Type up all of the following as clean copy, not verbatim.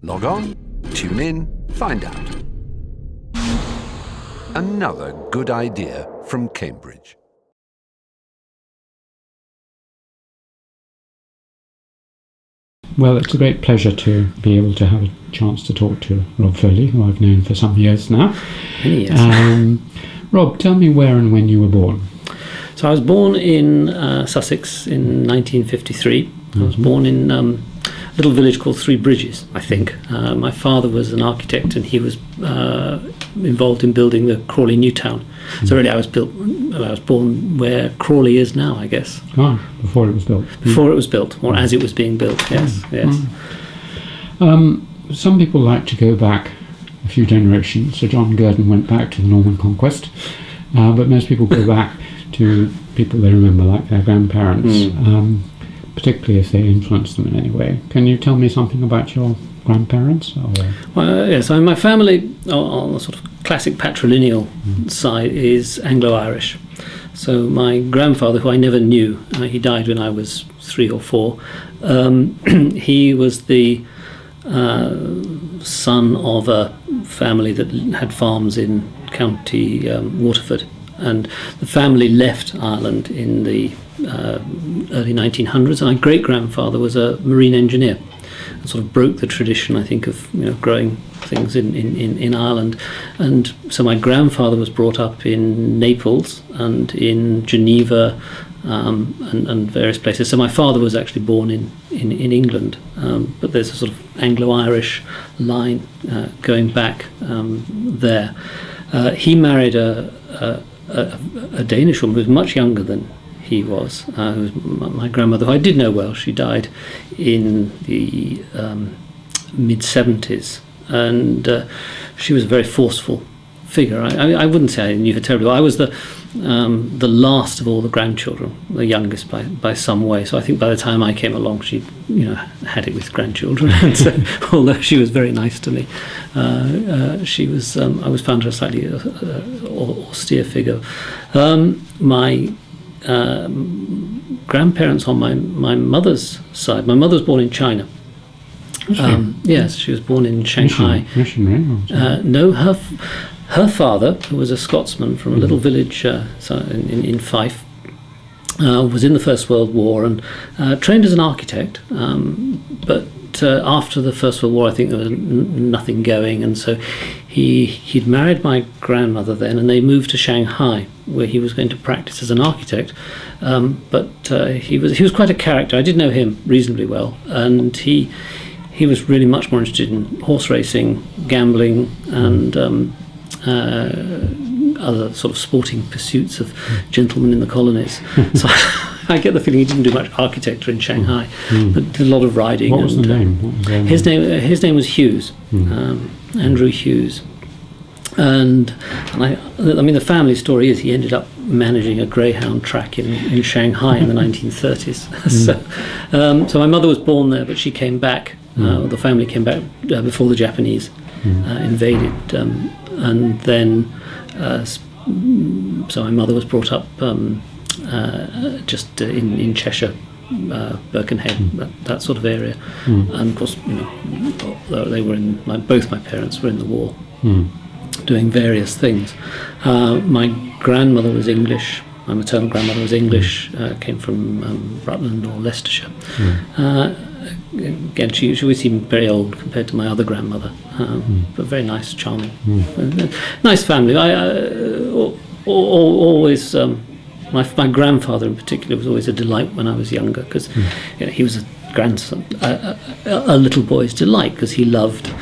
Log on, tune in, find out. Another good idea from Cambridge. Well, it's a great pleasure to be able to have a chance to talk to Rob Foley, who I've known for some years now. Many years. Rob, tell me where and when you were born. So I was born in Sussex in 1953. I was born in a little village called Three Bridges, I think. My father was an architect, and he was involved in building the Crawley New Town. So really I was born where Crawley is now, I guess. Ah, before it was built. Before it was built, or as it was being built, yes. Some people like to go back a few generations. So John Gurdon went back to the Norman Conquest, but most people go back to people they remember, like their grandparents, particularly if they influenced them in any way. Can you tell me something about your grandparents? Well, yes, so my family, on the sort of classic patrilineal side, is Anglo-Irish. So my grandfather, who I never knew, he died when I was 3 or 4. He was the son of a family that had farms in County Waterford, and the family left Ireland in the early 1900s. And my great-grandfather was a marine engineer, and sort of broke the tradition, I think, of growing things in Ireland. And so my grandfather was brought up in Naples and in Geneva and various places. So my father was actually born in England, but there's a sort of Anglo-Irish line going back there. He married a Danish woman who was much younger than he was, who was my grandmother, who I did know well. She died in the mid-70s, and she was a very forceful figure. I wouldn't say I knew her terribly well. I was the last of all the grandchildren, the youngest by some way. So I think by the time I came along, she had it with grandchildren. And so, although she was very nice to me, she was. I always found her a slightly austere figure. My grandparents on my mother's side. My mother was born in China. Yes, she was born in Shanghai. Missionary? No, her father, who was a Scotsman from a little village in Fife, was in the First World War and trained as an architect. But after the First World War, I think there was nothing going, and so he'd married my grandmother then, and they moved to Shanghai, where he was going to practice as an architect. But he was quite a character. I did know him reasonably well, and he was really much more interested in horse racing, gambling, and other sort of sporting pursuits of gentlemen in the colonies. So I get the feeling he didn't do much architecture in Shanghai, but did a lot of riding. What was the name? His name was Hughes, Andrew Hughes. And I mean, the family story is he ended up managing a greyhound track in Shanghai in the 1930s. So my mother was born there, but she came back. The family came back before the Japanese invaded, and then so my mother was brought up just in Cheshire, Birkenhead, that sort of area. And of course, they were both my parents were in the war, doing various things. My grandmother was English. My maternal grandmother was English, came from Rutland or Leicestershire. Again, she always seemed very old compared to my other grandmother, but very nice, charming, nice family. Always, my grandfather in particular was always a delight when I was younger, because he was a grandson, a little boy's delight, because he loved,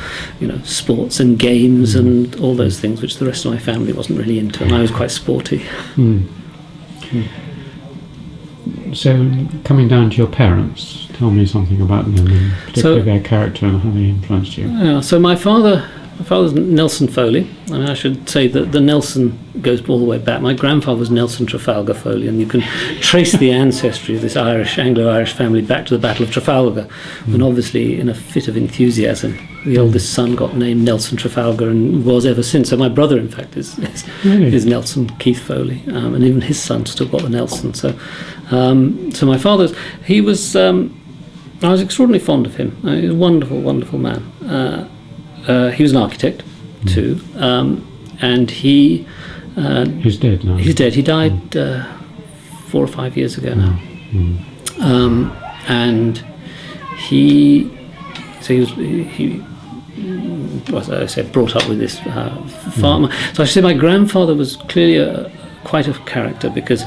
sports and games and all those things, which the rest of my family wasn't really into, and I was quite sporty. So, coming down to your parents, tell me something about them, and particularly their character and how they influenced you. So my father's Nelson Foley. I mean, I should say that the Nelson goes all the way back. My grandfather was Nelson Trafalgar Foley, and you can trace the ancestry of this Anglo-Irish family back to the Battle of Trafalgar, when obviously, in a fit of enthusiasm, the oldest son got named Nelson Trafalgar and was ever since. So my brother, in fact, is Nelson Keith Foley, and even his son still got the Nelson. So my father's, he was I was extraordinarily fond of him. He was a wonderful, wonderful man. He was an architect too, and he. He's dead now. He's dead. He died 4 or 5 years ago now. And he was, as I said, brought up with this farmer. So I should say my grandfather was clearly quite a character, because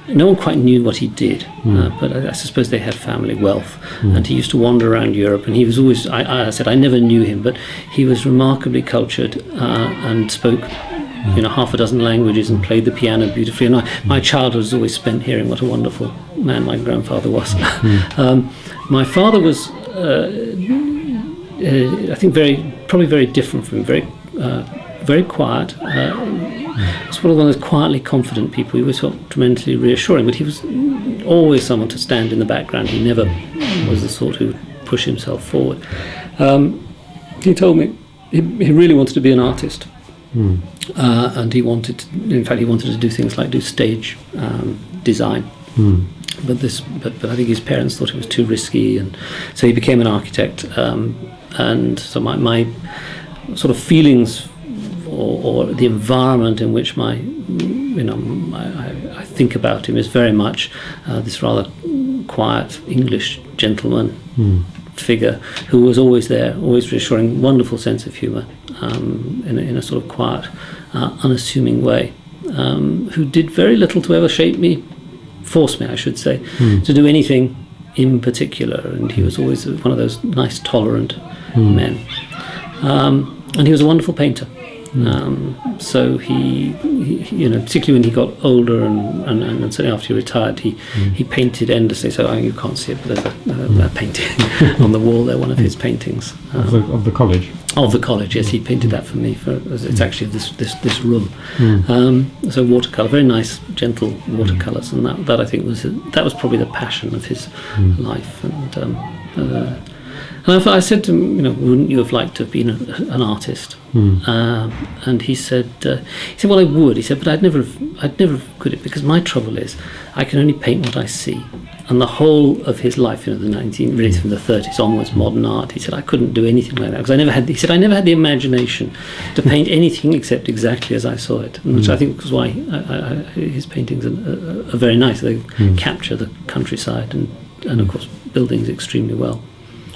no one quite knew what he did, but I suppose they had family wealth, and he used to wander around Europe, and he was always, I said I never knew him, but he was remarkably cultured and spoke half a dozen languages and played the piano beautifully, and my childhood was always spent hearing what a wonderful man my grandfather was. My father was I think probably very different from him, very quiet. He's one of those quietly confident people. He always felt tremendously reassuring, but he was always someone to stand in the background. He never was the sort who would push himself forward. He told me he really wanted to be an artist, and he wanted to do things like do stage design. But I think his parents thought it was too risky, and so he became an architect. And so my sort of feelings, or the environment in which I think about him, is very much this rather quiet English gentleman figure who was always there, always reassuring, wonderful sense of humour, in a sort of quiet, unassuming way, who did very little to ever force me, I should say, to do anything in particular. And he was always one of those nice, tolerant men. And he was a wonderful painter. So he particularly when he got older and certainly after he retired, he painted endlessly. So you can't see it, but there's a painting on the wall there, one of his paintings. Of the college? Of the college, yes. He painted that for me. It's actually this room. So watercolour, very nice, gentle watercolours, and that I think was probably the passion of his life. And I said to him, wouldn't you have liked to have been an artist? And he said, well, I would. He said, but I'd never could it, because my trouble is I can only paint what I see. And the whole of his life, really from the 30s onwards, modern art, he said I couldn't do anything like that, because I never had the imagination to paint anything except exactly as I saw it, which I think was why his paintings are very nice. They capture the countryside and of course buildings extremely well.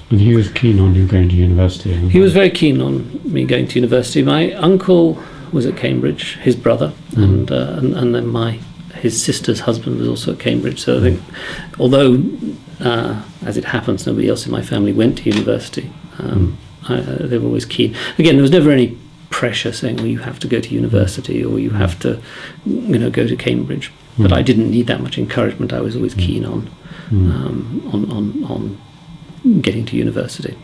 And he was keen on you going to university? He was very keen on me going to university. My uncle was at Cambridge, his brother, and then his sister's husband was also at Cambridge. So I think, although, as it happens, nobody else in my family went to university, they were always keen. Again, there was never any pressure saying, well, you have to go to university or you have to, go to Cambridge. But I didn't need that much encouragement. I was always keen on getting to university.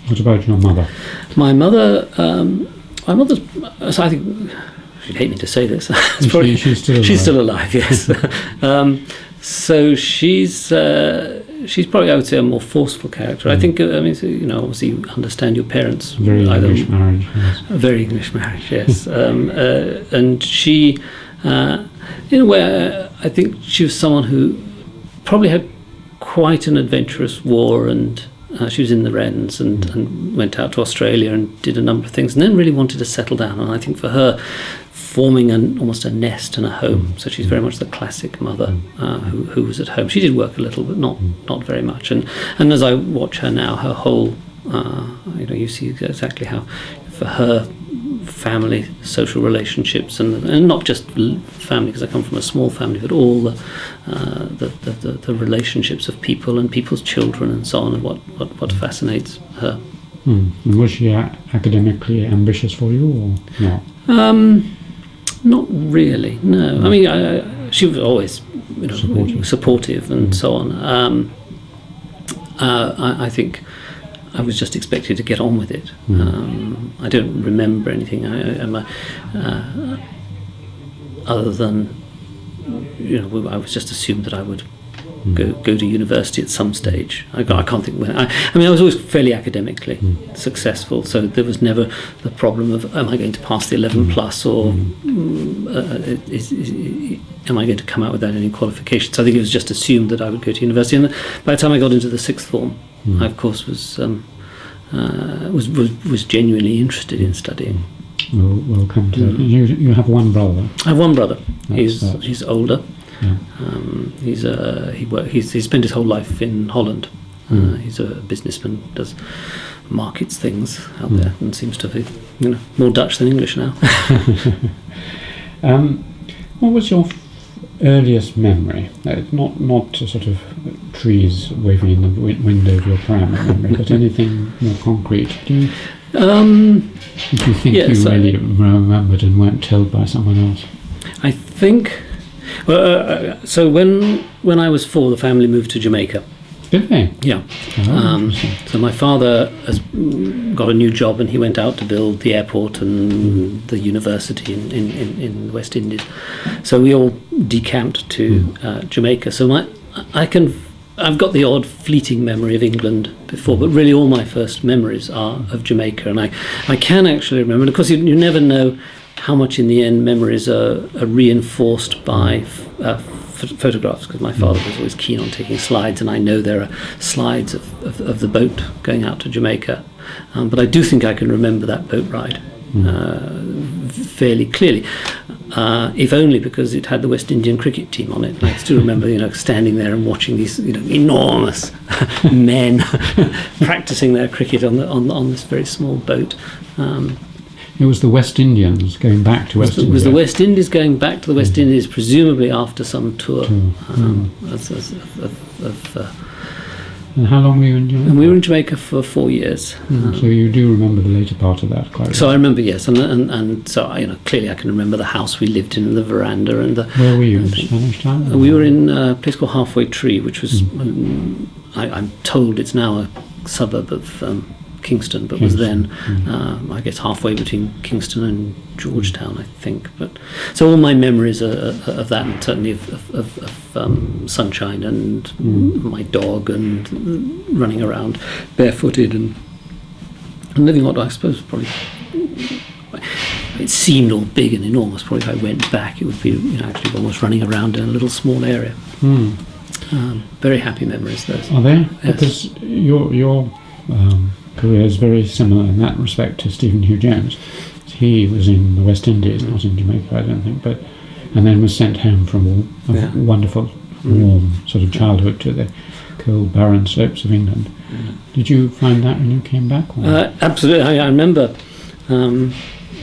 What about your mother? My mother's, so I think, she'd hate me to say this. She's still alive. She's still alive, yes. So she's probably, I would say, a more forceful character. I think, obviously you understand your parents. Very English marriage, yes. A very English marriage, yes. And she, in a way, I think she was someone who probably had quite an adventurous war, and she was in the Wrens and went out to Australia and did a number of things, and then really wanted to settle down. And I think for her, forming almost a nest and a home. So she's very much the classic mother who was at home. She did work a little, but not very much. And as I watch her now, her whole, you see exactly how for her, family, social relationships, and not just family, because I come from a small family, but all the relationships of people and people's children and so on, and what fascinates her. Was she academically ambitious for you, or not? Not really, no. I mean, she was always supportive and so on. I think I was just expected to get on with it. I don't remember anything other than I was just assumed that I would go to university at some stage. I can't think when. I was always fairly academically successful, so there was never the problem of am I going to pass the 11 plus or am I going to come out without any qualifications. I think it was just assumed that I would go to university, and by the time I got into the sixth form, I of course was genuinely interested in studying. We'll come to that. You have one brother. I have one brother. He's older. Yeah. He spent his whole life in Holland. He's a businessman, does markets things out there, and seems to be more Dutch than English now. What was your earliest memory? Not sort of trees waving in the window of your primary memory, but anything more concrete. Do you think you really remembered and weren't told by someone else? I think. Well, so when I was 4, the family moved to Jamaica. Did they? Yeah. So my father has got a new job, and he went out to build the airport and the university in the West Indies. So we all decamped to Jamaica. So I've got the odd fleeting memory of England before, but really all my first memories are of Jamaica, and I can actually remember. And of course, you never know how much in the end memories are reinforced by photographs, because my father was always keen on taking slides, and I know there are slides of the boat going out to Jamaica, but I do think I can remember that boat ride fairly clearly, if only because it had the West Indian cricket team on it. And I still remember standing there and watching these enormous men practicing their cricket on this very small boat. It was the West Indians going back to West Indies. It was the West Indies going back to the West Indies, presumably after some tour. And how long were you in Jamaica? And we were in Jamaica for 4 years. So you do remember the later part of that quite well? So I remember, yes, and so clearly I can remember the house we lived in, and the veranda, and the. Where were you in Spanish Town? We were in a place called Halfway Tree, which was, I'm told it's now a suburb of Kingston, but was then, I guess, halfway between Kingston and Georgetown, I think. But so all my memories are of that, and certainly of sunshine and my dog, and running around barefooted and living what I suppose probably it seemed all big and enormous. Probably if I went back, it would be actually almost running around in a little small area. Very happy memories, those. Are they? Yes. Because your career is very similar in that respect to Stephen Hugh Jones. He was in the West Indies, not in Jamaica, I don't think, and then was sent home from a wonderful, warm sort of childhood to the cold, barren slopes of England. Did you find that when you came back? Absolutely. I remember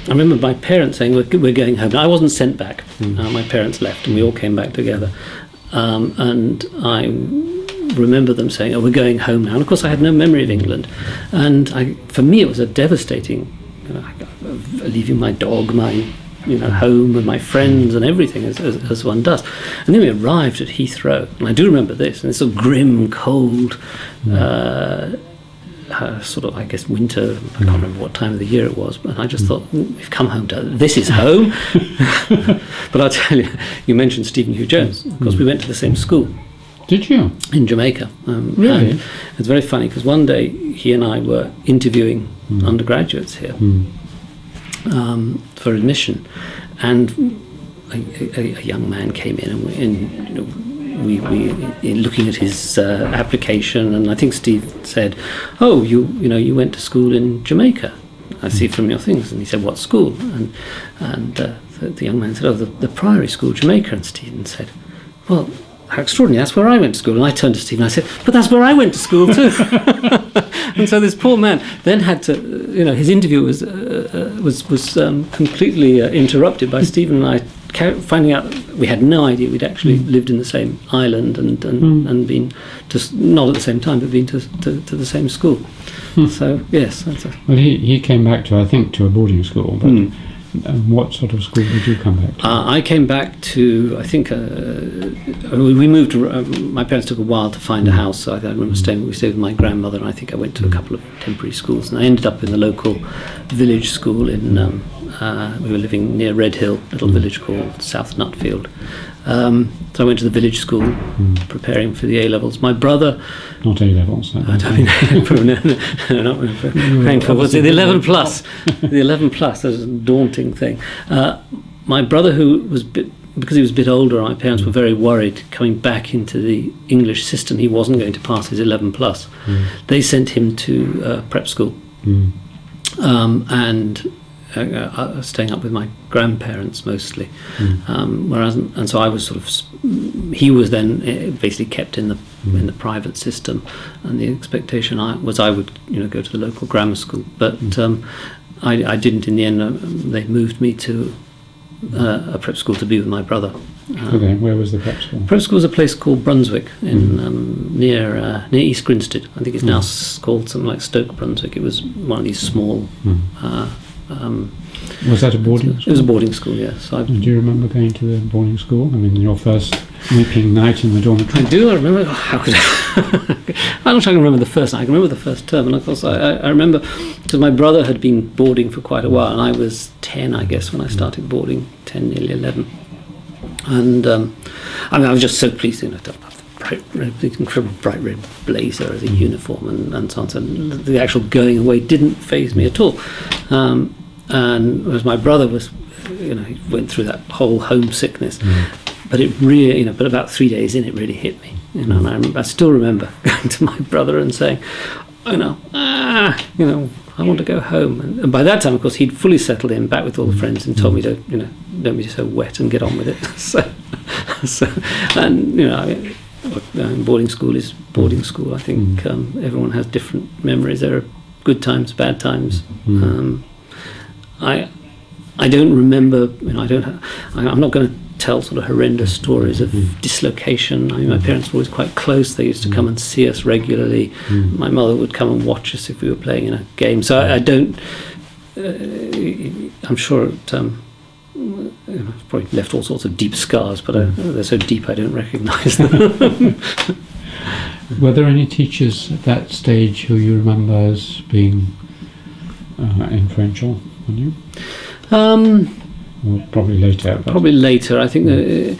my parents saying, we're going home. I wasn't sent back. My parents left, and we all came back together. And I remember them saying, we're going home now. And of course I had no memory of England, and for me it was a devastating leaving my dog, my home, and my friends and everything, as one does. And then we arrived at Heathrow, and I do remember this, and it's a grim, cold sort of, I guess, winter. I can't remember what time of the year it was, but I just thought, we've come home this is home. But I'll tell you, you mentioned Stephen Hugh Jones. Of course, we went to the same school. Did you? In Jamaica. Really? And it's very funny, because one day he and I were interviewing undergraduates here for admission, and a young man came in, and we looking at his application, and I think Steve said, "Oh, you went to school in Jamaica. I see from your things." And he said, "What school?" And the young man said, "Oh, the Priory School, Jamaica." And Stephen said, "Well, how extraordinary, that's where I went to school." And I turned to Stephen and I said, "But that's where I went to school too." And so this poor man then had to, his interview was completely interrupted by Stephen and I finding out we had no idea we'd actually lived in the same island and been to, not at the same time, but been to the same school. So yes, well, he came back to a boarding school, but what sort of school did you come back to? I came back to, I think, we moved. My parents took a while to find a house, so I remember we stayed with my grandmother, and I think I went to a couple of temporary schools, and I ended up in the local village school in we were living near Redhill, a little village called South Nutfield. So I went to the village school, preparing for the A-levels. My brother... Not A-levels. I don't mean, not preparing for, what's it, the 11 plus. The 11 plus, that was a daunting thing. My brother, who was because he was a bit older, my parents were very worried coming back into the English system. He wasn't going to pass his 11 plus. They sent him to prep school. And staying up with my grandparents mostly, and so I was sort of. He was then basically kept in the private system, and the expectation was I would go to the local grammar school, but I didn't in the end. They moved me to a prep school to be with my brother. Okay, where was the prep school? Prep school was a place called Brunswick in near East Grinstead. I think it's now called something like Stoke Brunswick. It was one of these small. Was that a boarding school? It was a boarding school, yes. Do you remember going to the boarding school? I mean, your first weeping night in the dormitory? I do. I remember. How could I'm not sure I can remember the first night. I can remember the first term, and of course I remember because my brother had been boarding for quite a while, and I was 10, I guess, when I started boarding, 10, nearly 11. And I mean, I was just so pleased to have the incredible bright red blazer as a uniform and so on. So the actual going away didn't faze me at all. And whereas my brother was, he went through that whole homesickness, but it really, but about 3 days in, it really hit me. And I still remember going to my brother and saying, I want to go home. And by that time, of course, he'd fully settled in back with all the friends and told me to, don't be so wet and get on with it. Boarding school is boarding school. I think everyone has different memories. There are good times, bad times. I don't remember. I'm not going to tell sort of horrendous stories of dislocation. I mean, my parents were always quite close. They used to come and see us regularly. My mother would come and watch us if we were playing in a game. So I don't. I'm sure it probably left all sorts of deep scars, but they're so deep I don't recognise them. Were there any teachers at that stage who you remember as being influential on you? Or probably later. Probably later. I think. To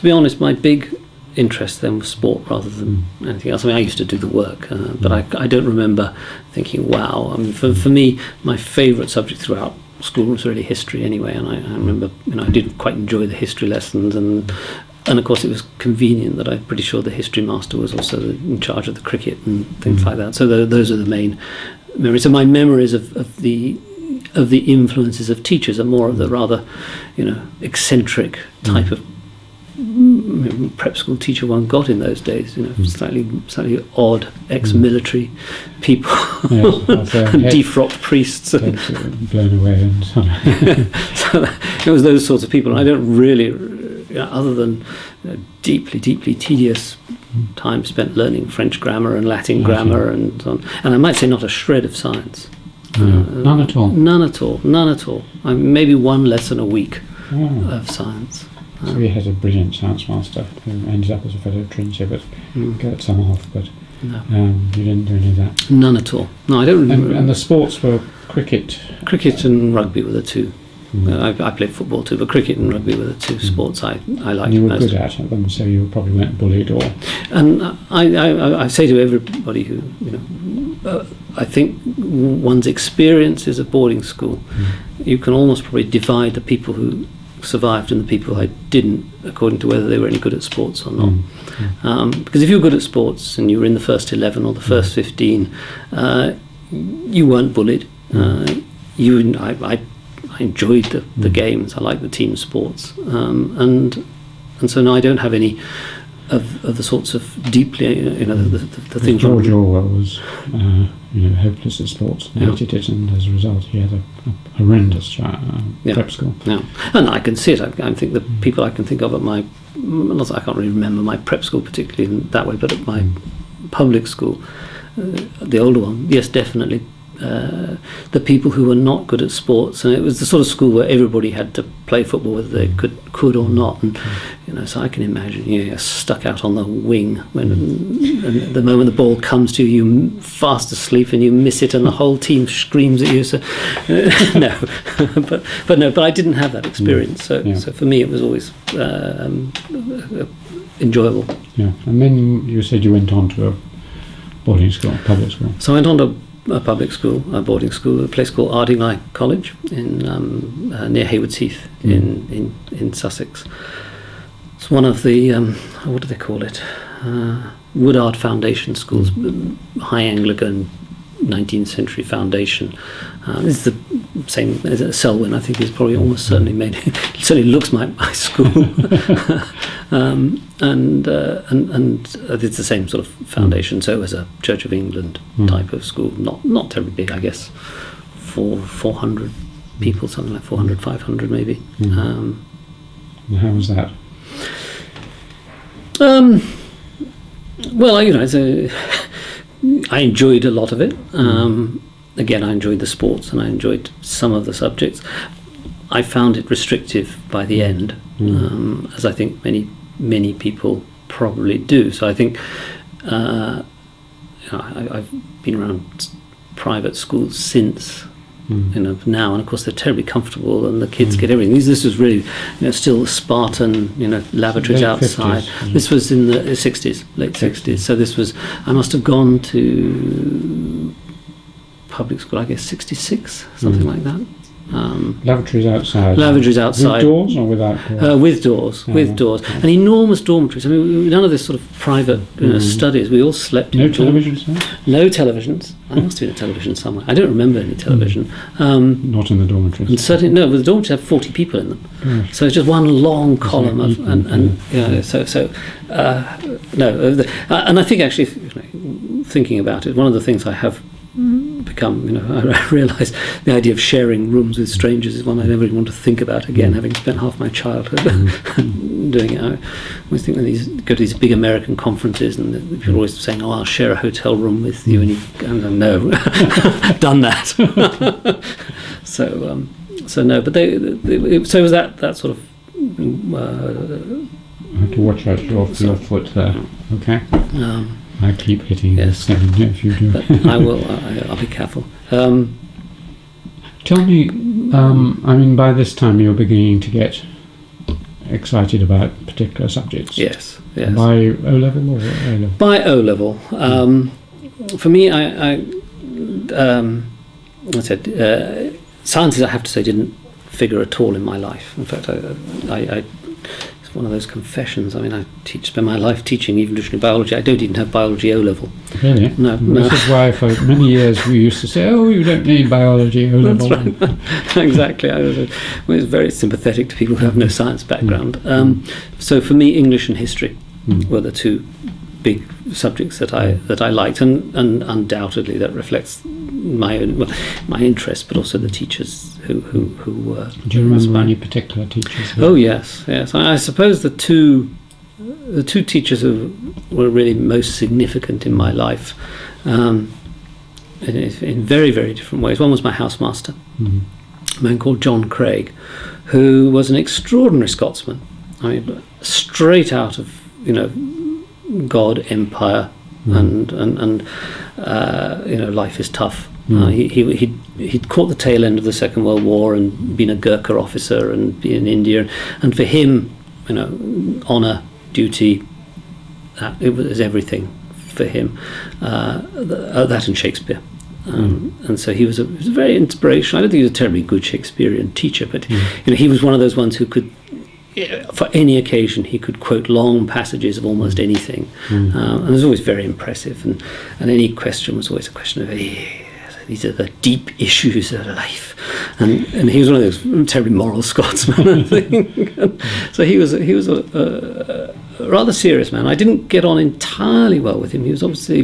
be honest, my big interest then was sport rather than anything else. I mean, I used to do the work, but I don't remember thinking, wow. I mean, for me, my favourite subject throughout school was really history anyway, and I remember, I did quite enjoy the history lessons, and of course it was convenient that I'm pretty sure the history master was also in charge of the cricket and things like that. So those are the main memories. So my memories of the influences of teachers are more of the rather, eccentric type of prep school teacher one got in those days. Slightly odd ex-military people, and defrocked priests, blown away, and so on. So it was those sorts of people. And I don't really, other than deeply tedious time spent learning French grammar and Latin grammar and so on. And I might say not a shred of science. None at all. None at all. Maybe one lesson a week of science. So we had a brilliant science master who ended up as a fellow at Trinity, but got some off. But no. You didn't do any of that. None at all. No, I don't. And the sports were cricket. Cricket and rugby were the two. I played football too, but cricket and rugby were the two sports I liked. And you were most. good at them, so you probably weren't bullied or. And I say to everybody who I think one's experiences of boarding school, you can almost probably divide the people who survived and the people who didn't, according to whether they were any good at sports or not. Because if you were good at sports and you were in the first 11 or the first 15, you weren't bullied. I enjoyed the games. I liked the team sports, and so now I don't have any of the sorts of deeply, the things. George Orwell was, hopeless at sports. He hated it, and as a result, he had a horrendous prep school. Yeah, and I can see it. I think the people I can think of at my, I can't really remember my prep school particularly in that way, but at my public school, the older one, yes, definitely the people who were not good at sports, and it was the sort of school where everybody had to play football whether they could or not. And so I can imagine you're stuck out on the wing when and the moment the ball comes to you, you're fast asleep and you miss it, and the whole team screams at you. So no, but I didn't have that experience. So for me, it was always enjoyable. Yeah, and then you said you went on to a boarding school, public school. So I went on to a public school, a boarding school, a place called Ardingly College in near Haywards Heath in Sussex. It's one of the what do they call it? Woodard Foundation schools, high Anglican 19th century foundation. It's the same as Selwyn. I think is probably almost certainly made. It certainly looks like my school, and it's the same sort of foundation. So it was a Church of England type of school, not terribly big, I guess, for 400 people, something like 400, 500 maybe. And how was that? Well, I enjoyed a lot of it. Again, I enjoyed the sports and I enjoyed some of the subjects. I found it restrictive by the end, as I think many people probably do. So I think I've been around private schools since now, and of course they're terribly comfortable and the kids get everything. This was really still Spartan, lavatories Late outside. 50s, This was in the 60s, late 60s. So this was, I must have gone to public school, I guess 66, something like that. Lavatories outside. Lavatories outside. With doors or without doors? With doors. And enormous dormitories. I mean, none of this sort of private studies. We all slept No in televisions? No televisions. There must have been a television somewhere. I don't remember any television. Not in the dormitories. And certainly, no, the dormitories have 40 people in them. Gosh. So it's just one long column of, and I think actually, thinking about it, one of the things I have become, I realise the idea of sharing rooms with strangers is one I never even want to think about again, having spent half my childhood doing it. I always think when go to these big American conferences and people are always saying, I'll share a hotel room with you, and you go, no, done that. So no, but so it was that sort of... I have to watch out your foot there, okay? I keep hitting this if you do. But I will. I'll be careful. Tell me, by this time you're beginning to get excited about particular subjects. Yes. By O-level or A-level? By O-level. For me, I said, sciences, I have to say, didn't figure at all in my life. In fact, I one of those confessions. I mean, I spend my life teaching evolutionary biology. I don't even have biology O-level. Really? No. This is why for many years we used to say, you don't need biology O-level. That's right. Exactly. I was very sympathetic to people who have no science background. So for me, English and history were the two big subjects that I liked, and undoubtedly that reflects my interest, but also the teachers who were. Do you remember any particular teachers? Oh yes. I suppose the two teachers who were really most significant in my life, in very, very different ways. One was my housemaster, a man called John Craig, who was an extraordinary Scotsman. I mean, straight out of God, empire, and life is tough. He'd caught the tail end of the Second World War and been a Gurkha officer and been in India, and for him, honour, duty, it was everything for him. That and Shakespeare. And so he was a very inspirational. I don't think he was a terribly good Shakespearean teacher, but he was one of those ones who could, for any occasion, he could quote long passages of almost anything, and it was always very impressive. And any question was always a question of, these are the deep issues of life, and he was one of those terribly moral Scotsmen, I think. So he was a rather serious man. I didn't get on entirely well with him. He was obviously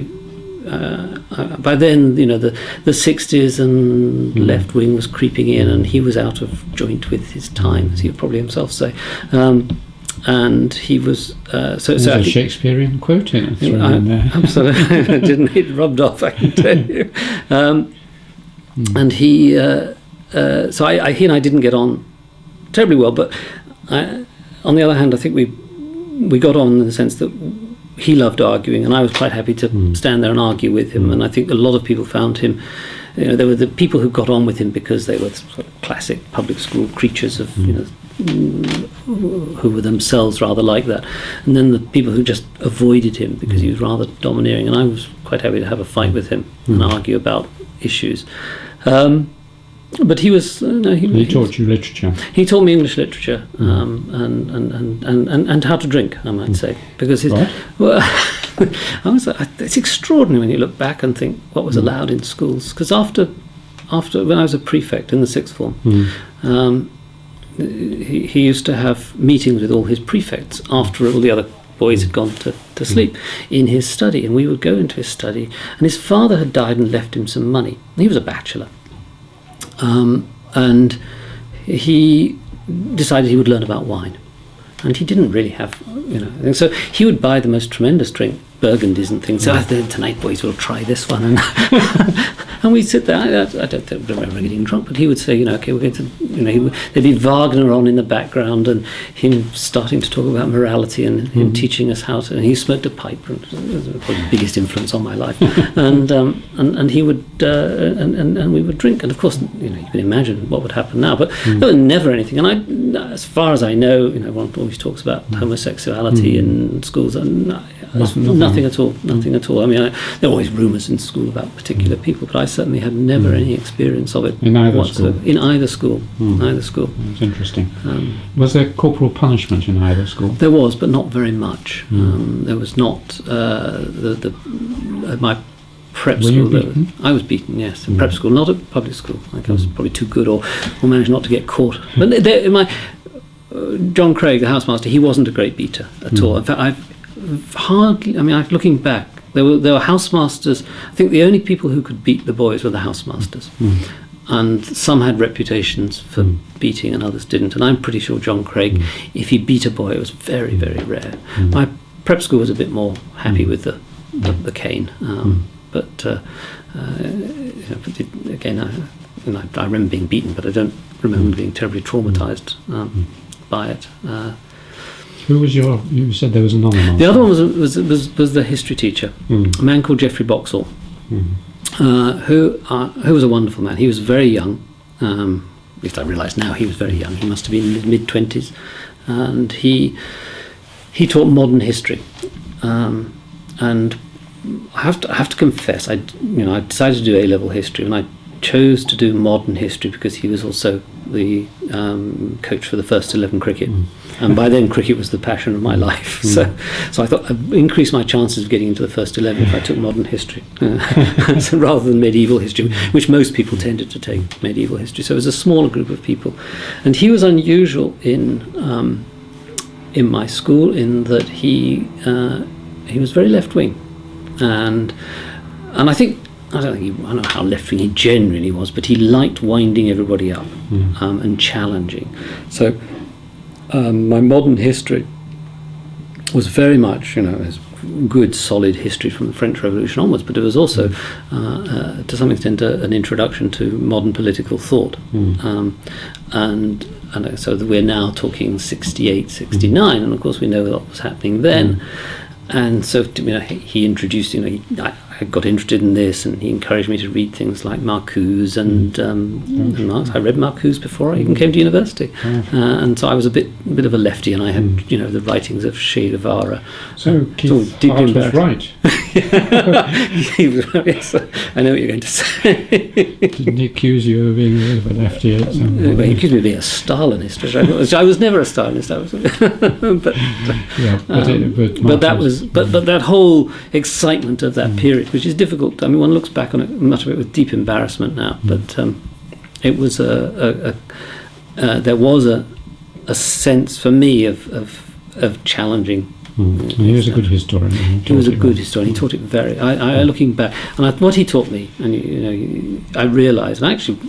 by then, the 60s and left wing was creeping in, and he was out of joint with his time, as he would probably himself say. And he was There's a Shakespearean quote in there. Absolutely, it rubbed off, I can tell you. And he so he and I didn't get on terribly well, but on the other hand, I think we got on in the sense that he loved arguing, and I was quite happy to stand there and argue with him. And I think a lot of people found him, there were the people who got on with him because they were sort of classic public school creatures of, who were themselves rather like that. And then the people who just avoided him because he was rather domineering. And I was quite happy to have a fight with him and argue about issues. But he was. He taught you literature. He taught me English literature and how to drink, I might say, because his. Right. Well, it's extraordinary when you look back and think what was allowed in schools. Because after when I was a prefect in the sixth form, he used to have meetings with all his prefects after all the other boys had gone to sleep in his study, and we would go into his study. And his father had died and left him some money. He was a bachelor. And he decided he would learn about wine, and he didn't really have, so he would buy the most tremendous drink, Burgundies and things. So tonight, boys, we'll try this one, and and we'd sit there. I don't remember getting drunk, but he would say, okay, we're going to, there'd be Wagner on in the background, and him starting to talk about morality, and him teaching us how to. And he smoked a pipe, and it was probably the biggest influence on my life. and he would, and we would drink, and of course, you can imagine what would happen now. But there was never anything. And as far as I know, one always talks about homosexuality in schools, and nothing at all. Nothing at all. I mean, there were always rumours in school about particular people, but I certainly had never any experience of it in either school. In either school. Either school. That's interesting. Was there corporal punishment in either school? There was, but not very much. There was not. At my prep Were school, you beaten? I was beaten. Yes, in prep school, not at public school. I was probably too good, or managed not to get caught. But John Craig, the housemaster, he wasn't a great beater at all. In fact, looking back, there were housemasters. I think the only people who could beat the boys were the housemasters. And some had reputations for beating and others didn't. And I'm pretty sure John Craig, if he beat a boy, it was very, very rare. My prep school was a bit more happy with the cane. Again, I remember being beaten, but I don't remember being terribly traumatised by it. Who was you said there was another one. The other one was the history teacher, a man called Geoffrey Boxall, who was a wonderful man. He was very young, at least I realise now he was very young. He must have been in his mid-20s, and he taught modern history. And I have to confess, I decided to do A-level history, and I chose to do modern history because he was also the coach for the first 11 cricket, and by then cricket was the passion of my life. So I thought I'd increase my chances of getting into the first 11 if I took modern history so rather than medieval history, which most people tended to take medieval history. So it was a smaller group of people, and he was unusual in my school in that he was very left wing, and I think. I don't know how left-wing he genuinely was, but he liked winding everybody up and challenging. So my modern history was very much, as good, solid history from the French Revolution onwards, but it was also, to some extent, an introduction to modern political thought. And so we're now talking 68, 69, and of course we know what was happening then. And so, he introduced, I got interested in this, and he encouraged me to read things like Marcuse and Marx. I read Marcuse before I even came to university, and so I was a bit of a lefty, and I had the writings of Che Guevara. So Keith Hart was right. He was right. Yes, I know what you're going to say. Didn't he accuse you of being a bit of a lefty? Well, he accused me of being a Stalinist, which I was never a Stalinist. But that whole excitement of that period, which is difficult. I mean, one looks back on it, much of it with deep embarrassment now. But it was there was a sense for me of challenging. He was a good historian. He was a good historian. He taught it very. I looking back, and what he taught me, and I realised. And actually,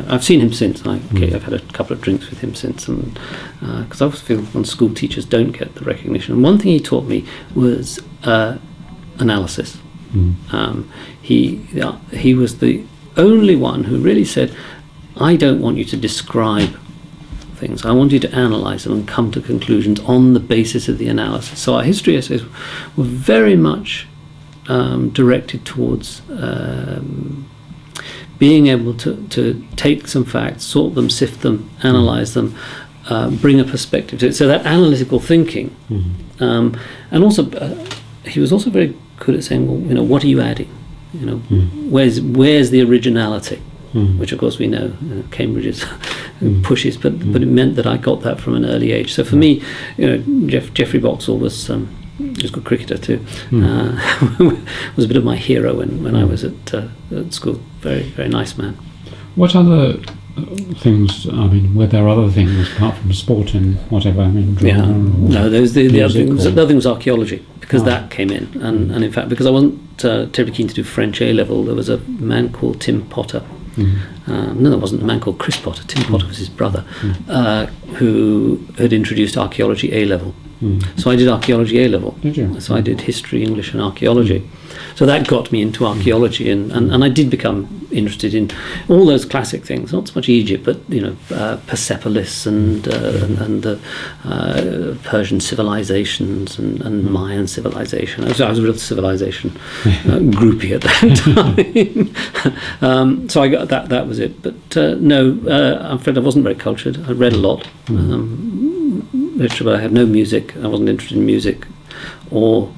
I've seen him since. I've had a couple of drinks with him since, and because I always feel when school teachers don't get the recognition. And one thing he taught me was analysis. He was only one who really said, I don't want you to describe things. I want you to analyse them and come to conclusions on the basis of the analysis. So our history essays were very much directed towards being able to take some facts, sort them, sift them, analyse them, bring a perspective to it. So that analytical thinking, and also he was also very good at saying, well, what are you adding? Where's the originality? Which of course we know Cambridge pushes, but it meant that I got that from an early age. So for me, Geoffrey Boxall was a good cricketer too. Was a bit of my hero when I was at school. Very, very nice man. What other things? I mean, were there other things apart from sport and whatever? I mean, drama. No, those the other things. The other thing was archaeology, because that came in, and in fact, because I wasn't terribly keen to do French A level, there was a man called Tim Potter. No, there wasn't a man called Chris Potter. Tim Potter was his brother, who had introduced archaeology A level. So I did archaeology A level. Did you? So I did history, English, and archaeology. So that got me into archaeology, and I did become interested in all those classic things. Not so much Egypt, but Persepolis and the Persian civilizations and Mayan civilization. I was a real civilization groupie at that time. So I got that. That was it. But no, I'm afraid I wasn't very cultured. I read a lot. Literature, but I had no music. I wasn't interested in music or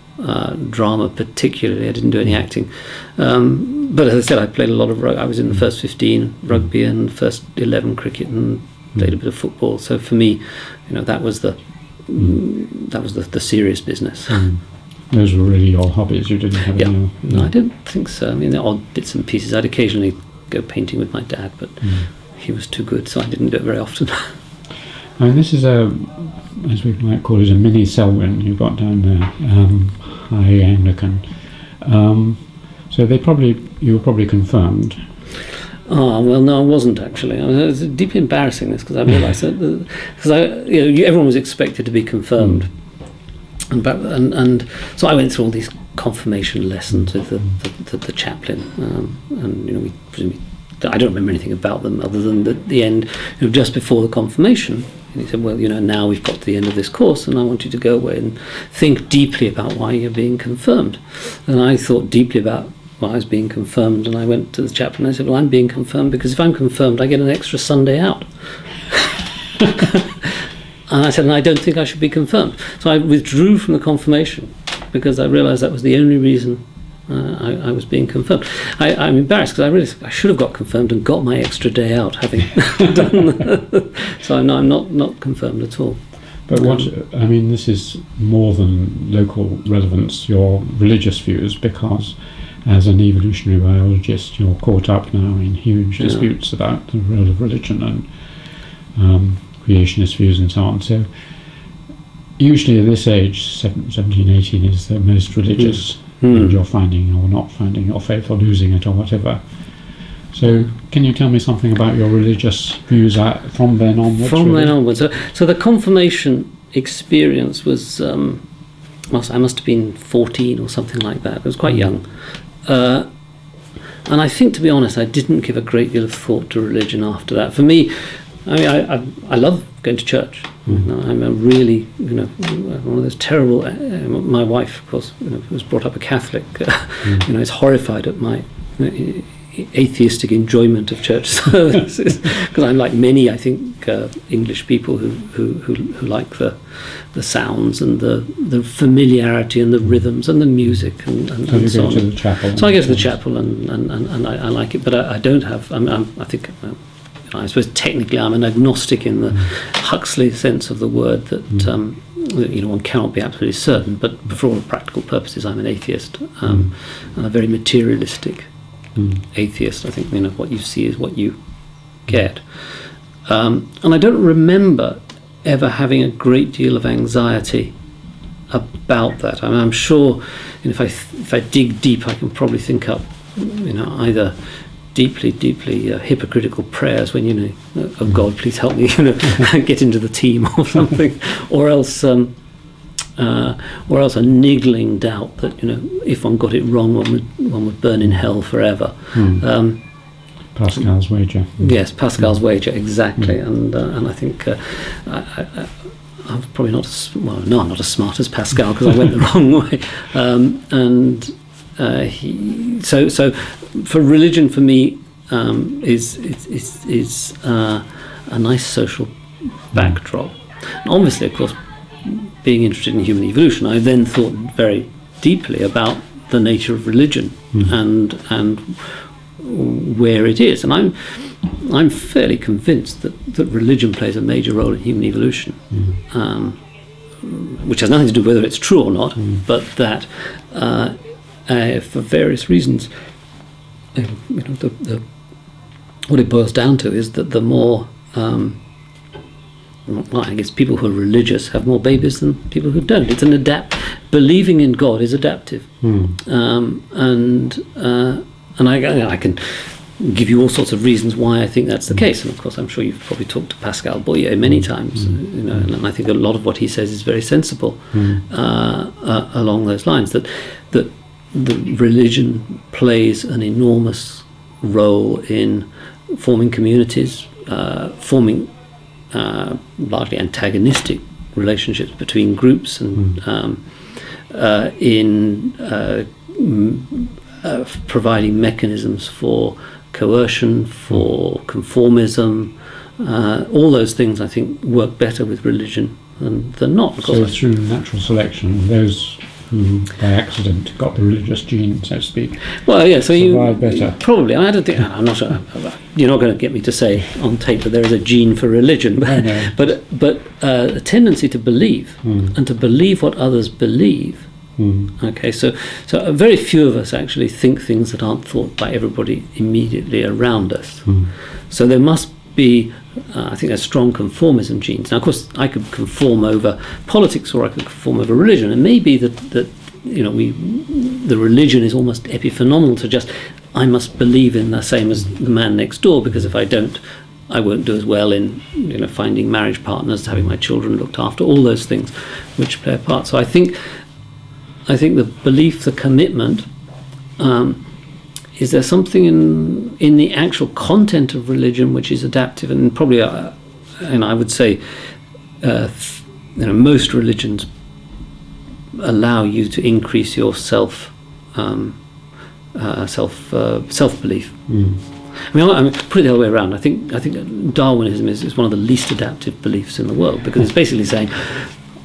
drama particularly. I didn't do any acting. But as I said, I played a lot of rugby. I was in the first 15 rugby and first 11 cricket, and played a bit of football. So for me, that was the serious business. Those were really your hobbies. You didn't have any. No, I didn't think so. I mean, there are odd bits and pieces. I'd occasionally go painting with my dad, but he was too good, so I didn't do it very often. I mean, this is as we might call it, a mini Selwyn you got down there, high Anglican. So you were probably confirmed. Oh, well, no, I wasn't actually. It was deeply embarrassing this, because I realised that everyone was expected to be confirmed, and so I went through all these confirmation lessons with the chaplain, and we presumably, I don't remember anything about them other than at the end, just before the confirmation. And he said, well, now we've got to the end of this course, and I want you to go away and think deeply about why you're being confirmed. And I thought deeply about why I was being confirmed, and I went to the chaplain and I said, well, I'm being confirmed because if I'm confirmed, I get an extra Sunday out. And I said, and I don't think I should be confirmed. So I withdrew from the confirmation because I realised that was the only reason I was being confirmed. I'm embarrassed because I realised I should have got confirmed and got my extra day out having done that. So I'm not confirmed at all. But this is more than local relevance, your religious views, because as an evolutionary biologist you're caught up now in huge disputes about the role of religion and creationist views and so on. So usually at this age, 17, 18 is the most religious, and you're finding or not finding your faith or losing it or whatever. So can you tell me something about your religious views from then onwards? Then onwards. So the confirmation experience was, I must have been 14 or something like that. I was quite young. And I think, to be honest, I didn't give a great deal of thought to religion after that. For me, I love going to church. I'm a really, one of those terrible. My wife, of course, was brought up a Catholic. Is horrified at my atheistic enjoyment of church services, because I'm like many, I think, English people who like the sounds and the familiarity and the rhythms and the music and so on. To the chapel. So I go to the chapel and I like it, but I don't have. I think. I suppose technically I'm an agnostic in the Huxley sense of the word, that one cannot be absolutely certain, but for all practical purposes I'm an atheist, and a very materialistic atheist. I think what you see is what you get, and I don't remember ever having a great deal of anxiety about that. I'm sure if I dig deep I can probably think up either deeply hypocritical prayers when oh God, please help me get into the team or something, or else a niggling doubt that if one got it wrong one would burn in hell forever. Pascal's wager. Yes, Pascal's wager, exactly. And I think I'm probably not I'm not as smart as Pascal because I went the wrong way. So for religion, for me, is a nice social backdrop. And obviously, of course, being interested in human evolution, I then thought very deeply about the nature of religion and where it is. And I'm fairly convinced that religion plays a major role in human evolution, which has nothing to do with whether it's true or not, but that for various reasons, what it boils down to is that the more I guess people who are religious have more babies than people who don't. It's an believing in God is adaptive, and I can give you all sorts of reasons why I think that's the case. And of course, I'm sure you've probably talked to Pascal Boyer many times, and I think a lot of what he says is very sensible along those lines. That the religion plays an enormous role in forming communities, forming largely antagonistic relationships between groups, and in providing mechanisms for coercion, for conformism. All those things, I think, work better with religion than not. So through natural selection, those who by accident got the religious gene, so to speak, well, yeah, so survive better. Probably. I don't think. I'm not sure. You're not going to get me to say on tape that there is a gene for religion, but a tendency to believe and to believe what others believe. Okay, so very few of us actually think things that aren't thought by everybody immediately around us. So there must be, I think, there's strong conformism genes. Now, of course, I could conform over politics, or I could conform over religion. It may be that the religion is almost epiphenomenal to just, I must believe in the same as the man next door, because if I don't, I won't do as well in finding marriage partners, having my children looked after, all those things which play a part. So I think the belief, the commitment, is there something in the actual content of religion which is adaptive, and probably, and I would say, most religions allow you to increase your self belief. I mean, put it the other way around. I think Darwinism is one of the least adaptive beliefs in the world, because it's basically saying,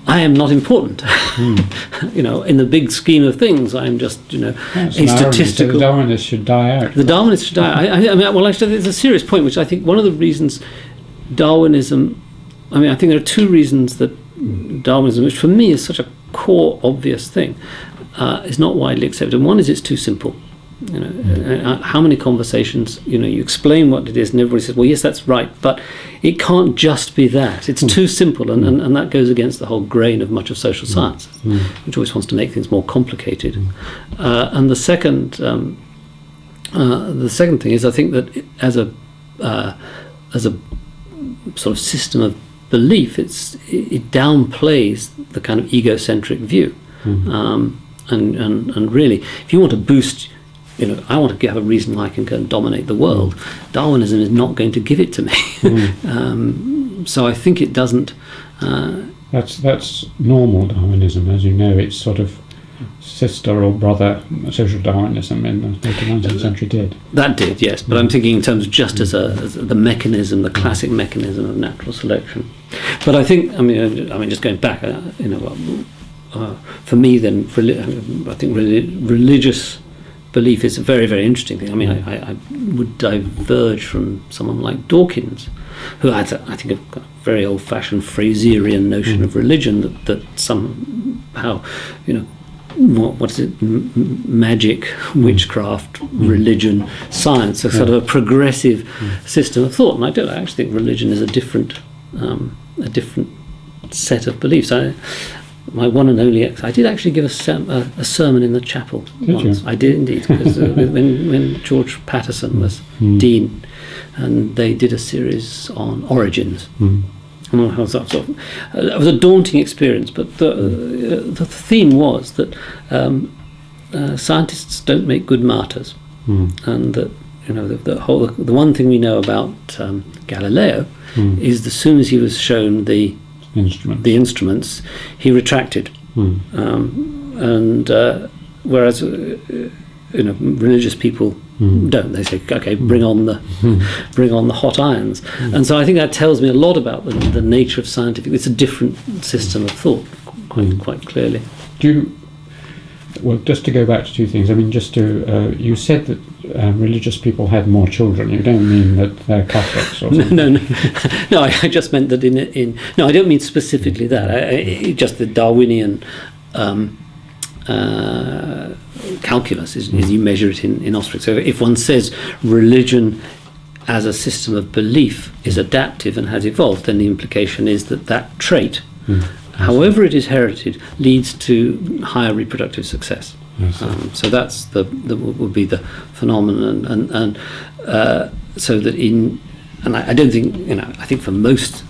I am not important. In the big scheme of things, I am just, a statistical. So the Darwinists should die out. The Darwinists should die. I mean, well, actually, there's a serious point, which I think one of the reasons Darwinism. I mean, I think there are two reasons that Darwinism, which for me is such a core, obvious thing, is not widely accepted. And one is it's too simple. How many conversations, you explain what it is and everybody says, well, yes, that's right, but it can't just be that. It's too simple, and that goes against the whole grain of much of social science, which always wants to make things more complicated. And the second thing is, I think that as a sort of system of belief, it downplays the kind of egocentric view, and really, if you want to boost, I want to have a reason why I can go and dominate the world. Darwinism is not going to give it to me. So I think it doesn't. That's normal Darwinism, as you know. It's sort of sister or brother social Darwinism in the 19th century did. That did, yes. But I'm thinking in terms of just as the mechanism, the classic mechanism of natural selection. But I think, I mean, just going back, for me, then, I think religious belief is a very, very interesting thing. I mean, I would diverge from someone like Dawkins, who had, I think, a very old-fashioned Fraserian notion of religion that somehow, what is it? Magic, witchcraft, religion, science, a sort of a progressive system of thought. And I actually think religion is a different set of beliefs. My one and only I did actually give a sermon in the chapel once. I did indeed, because when George Patterson was dean, and they did a series on origins. And it was a daunting experience, but the theme was that scientists don't make good martyrs, and that the one thing we know about Galileo is as soon as he was shown the instruments, he retracted. And whereas religious people don't. They say, okay, bring on the hot irons. And so I think that tells me a lot about the nature of scientific. It's a different system of thought, quite clearly. Well, just to go back to two things. I mean, you said that religious people had more children. You don't mean that they're Catholics or something? No. I just meant that no, I don't mean specifically that. Just the Darwinian calculus is you measure it in offspring. So if one says religion as a system of belief is adaptive and has evolved, then the implication is that trait, however it is heralded, leads to higher reproductive success. So that's would be the phenomenon, and so that I don't think I think for most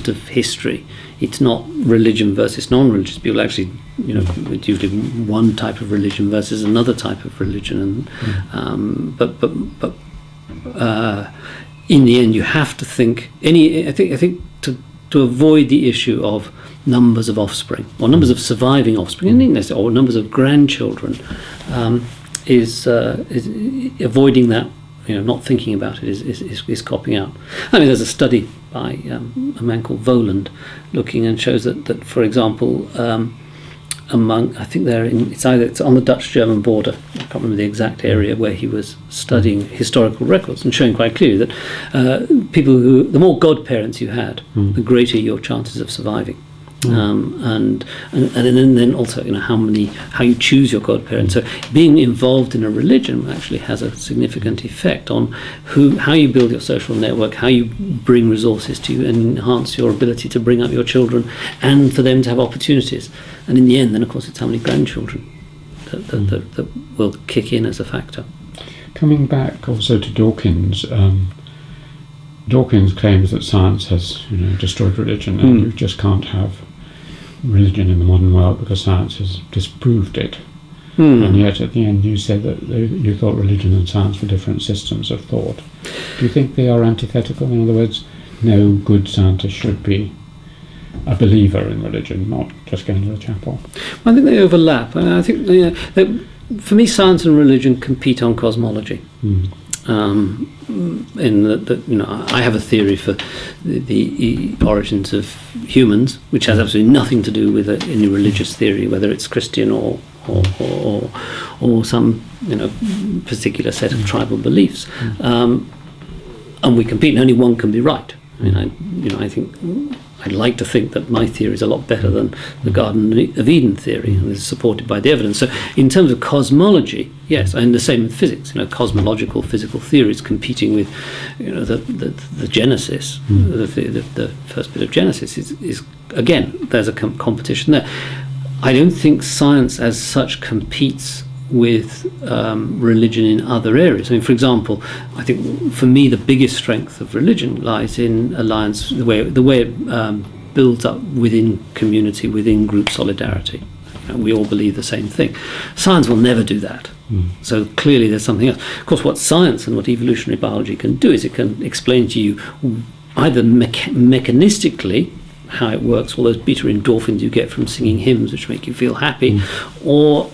of history, it's not religion versus non-religious people. Actually, it's usually one type of religion versus another type of religion, and but in the end, you have to think. I think to avoid the issue of numbers of offspring or numbers of surviving offspring, or numbers of grandchildren, is avoiding that. Not thinking about it is copying out. I mean, there's a study by a man called Voland looking and shows that for example, I think it's on the Dutch-German border. I can't remember the exact area where he was studying historical records and showing quite clearly that the more godparents you had, the greater your chances of surviving. And then also how you choose your godparents. So being involved in a religion actually has a significant effect on how you build your social network, how you bring resources to you and enhance your ability to bring up your children and for them to have opportunities. And in the end, then of course it's how many grandchildren that will kick in as a factor. Coming back also to Dawkins. Dawkins claims that science has destroyed religion, and you just can't have religion in the modern world because science has disproved it. And yet at the end you said that you thought religion and science were different systems of thought. Do you think they are antithetical? In other words, no good scientist should be a believer in religion, not just going to the chapel? I think they overlap. I think that for me science and religion compete on cosmology. In that I have a theory for the origins of humans, which has absolutely nothing to do with any religious theory, whether it's Christian or some particular set of tribal beliefs. And we compete, and only one can be right. I mean, I think I'd like to think that my theory is a lot better than the Garden of Eden theory, and is supported by the evidence. So, in terms of cosmology, yes, and the same with physics. Cosmological physical theories competing with, the Genesis, the first bit of Genesis is again there's a competition there. I don't think science as such competes with religion in other areas. I mean, for example, I think for me the biggest strength of religion lies in alliance, the way it builds up within community, within group solidarity. We all believe the same thing. Science will never do that. So clearly there's something else. Of course, what science and what evolutionary biology can do is it can explain to you either mechanistically how it works, all those beta endorphins you get from singing hymns which make you feel happy, or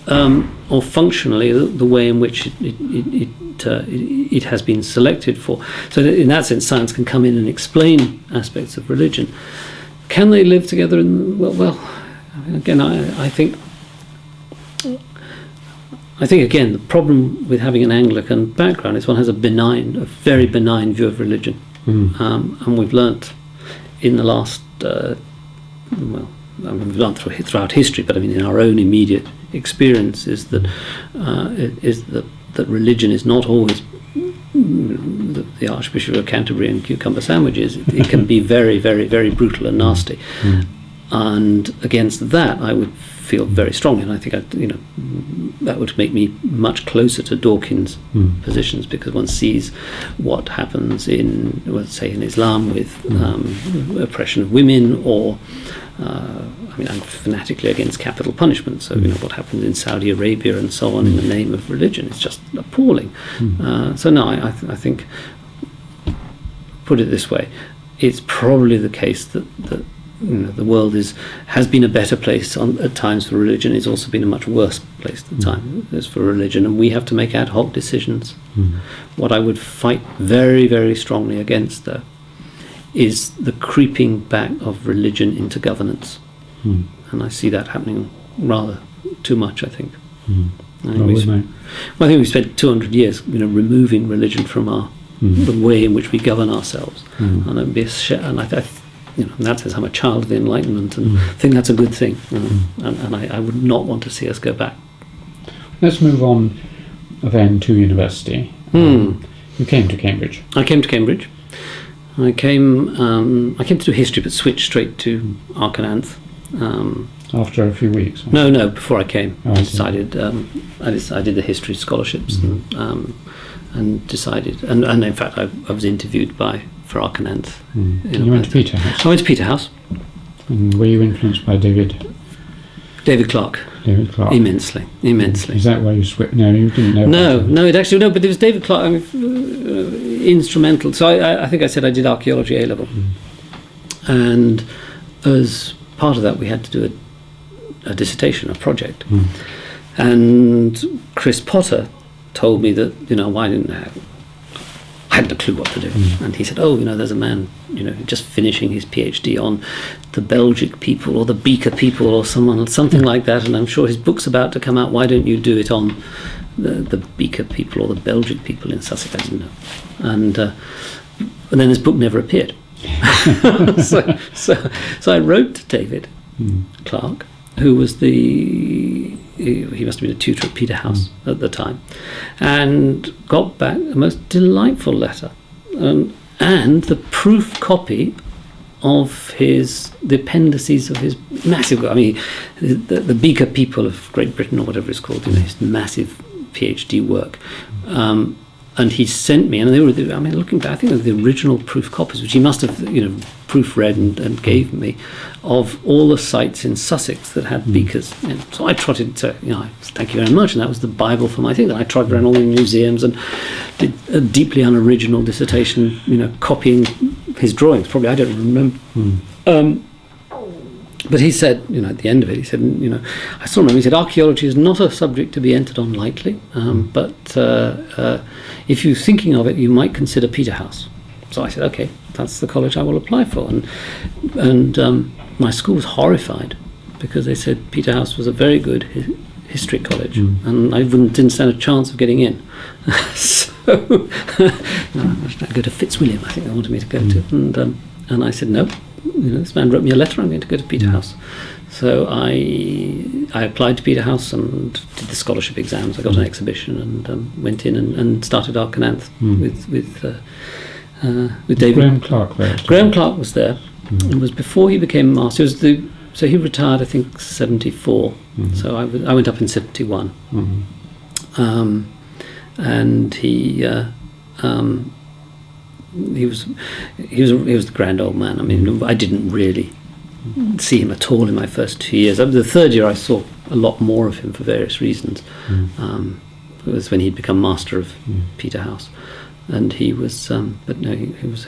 functionally the way in which it has been selected for. So that in that sense, science can come in and explain aspects of religion. Can they live together? Well, again, I think again the problem with having an Anglican background is one has a very benign view of religion, and we've learnt in the last we've learned throughout history, but I mean in our own immediate experience is that that religion is not always the Archbishop of Canterbury and cucumber sandwiches. It can be very, very, very brutal and nasty. And against that, I would feel very strongly, and I think that would make me much closer to Dawkins' positions, because one sees what happens in, let's say, in Islam with oppression of women, or I'm fanatically against capital punishment. So what happens in Saudi Arabia and so on in the name of religion is just appalling. So no, I think, put it this way, it's probably the case that the world has been a better place at times for religion. It's also been a much worse place at times for religion, and we have to make ad hoc decisions. What I would fight very, very strongly against, though, is the creeping back of religion into governance, and I see that happening rather too much, I think. I think we spent 200 years removing religion from the way in which we govern ourselves, and it'd be that says I'm a child of the Enlightenment, and I think that's a good thing, and I would not want to see us go back. Let's move on then to university. You came to Cambridge. I came to Cambridge. I came to do history, but switched straight to Arcananth. After a few weeks? No, before I came. I did the history scholarships and decided, and in fact I was interviewed for Arcananth. You went to Peterhouse? I went to Peterhouse. And were you influenced by David Clarke? David Clarke. Immensely. Is that why you switched? No, you didn't know. No, but it was David Clarke, instrumental. So I think I said I did archaeology A level, and as part of that we had to do a dissertation, a project, and Chris Potter told me that I hadn't a clue what to do, and he said, there's a man just finishing his PhD on the Belgic people or the Beaker people or something like that, and I'm sure his book's about to come out. Why don't you do it on the Beaker people or the Belgic people in Sussex? I didn't know, and then his book never appeared. so I wrote to David Clarke, who was he must have been a tutor at Peterhouse at the time, and got back a most delightful letter, and the proof copy of the appendices of his massive, the Beaker people of Great Britain, or whatever it's called, his massive PhD work. And he sent me, and they were, looking back, I think they were the original proof copies, which he must have, proofread and gave me, of all the sites in Sussex that had beakers. And so I trotted to, thank you very much, and that was the Bible for my thing. And I trotted around all the museums and did a deeply unoriginal dissertation, copying his drawings. Probably I don't remember. But he said, at the end of it, he said, I still remember, he said, archaeology is not a subject to be entered on lightly, but if you're thinking of it, you might consider Peterhouse. So I said, okay, that's the college I will apply for. And my school was horrified, because they said Peterhouse was a very good history college, and I didn't stand a chance of getting in. So I should go to Fitzwilliam, I think they wanted me to go to. And I said, no. This man wrote me a letter, I'm going to go to Peterhouse. So I applied to Peterhouse and did the scholarship exams. I got an exhibition and went in and started Arcananth with David. Graham Clarke there? Graham Clarke was there. It was before he became master. So he retired, I think, 74. So I went up in 71. And he was the grand old man. I didn't really see him at all in my first 2 years. The third year I saw a lot more of him for various reasons. It was when he'd become master of Peterhouse, and he was. But no, he was.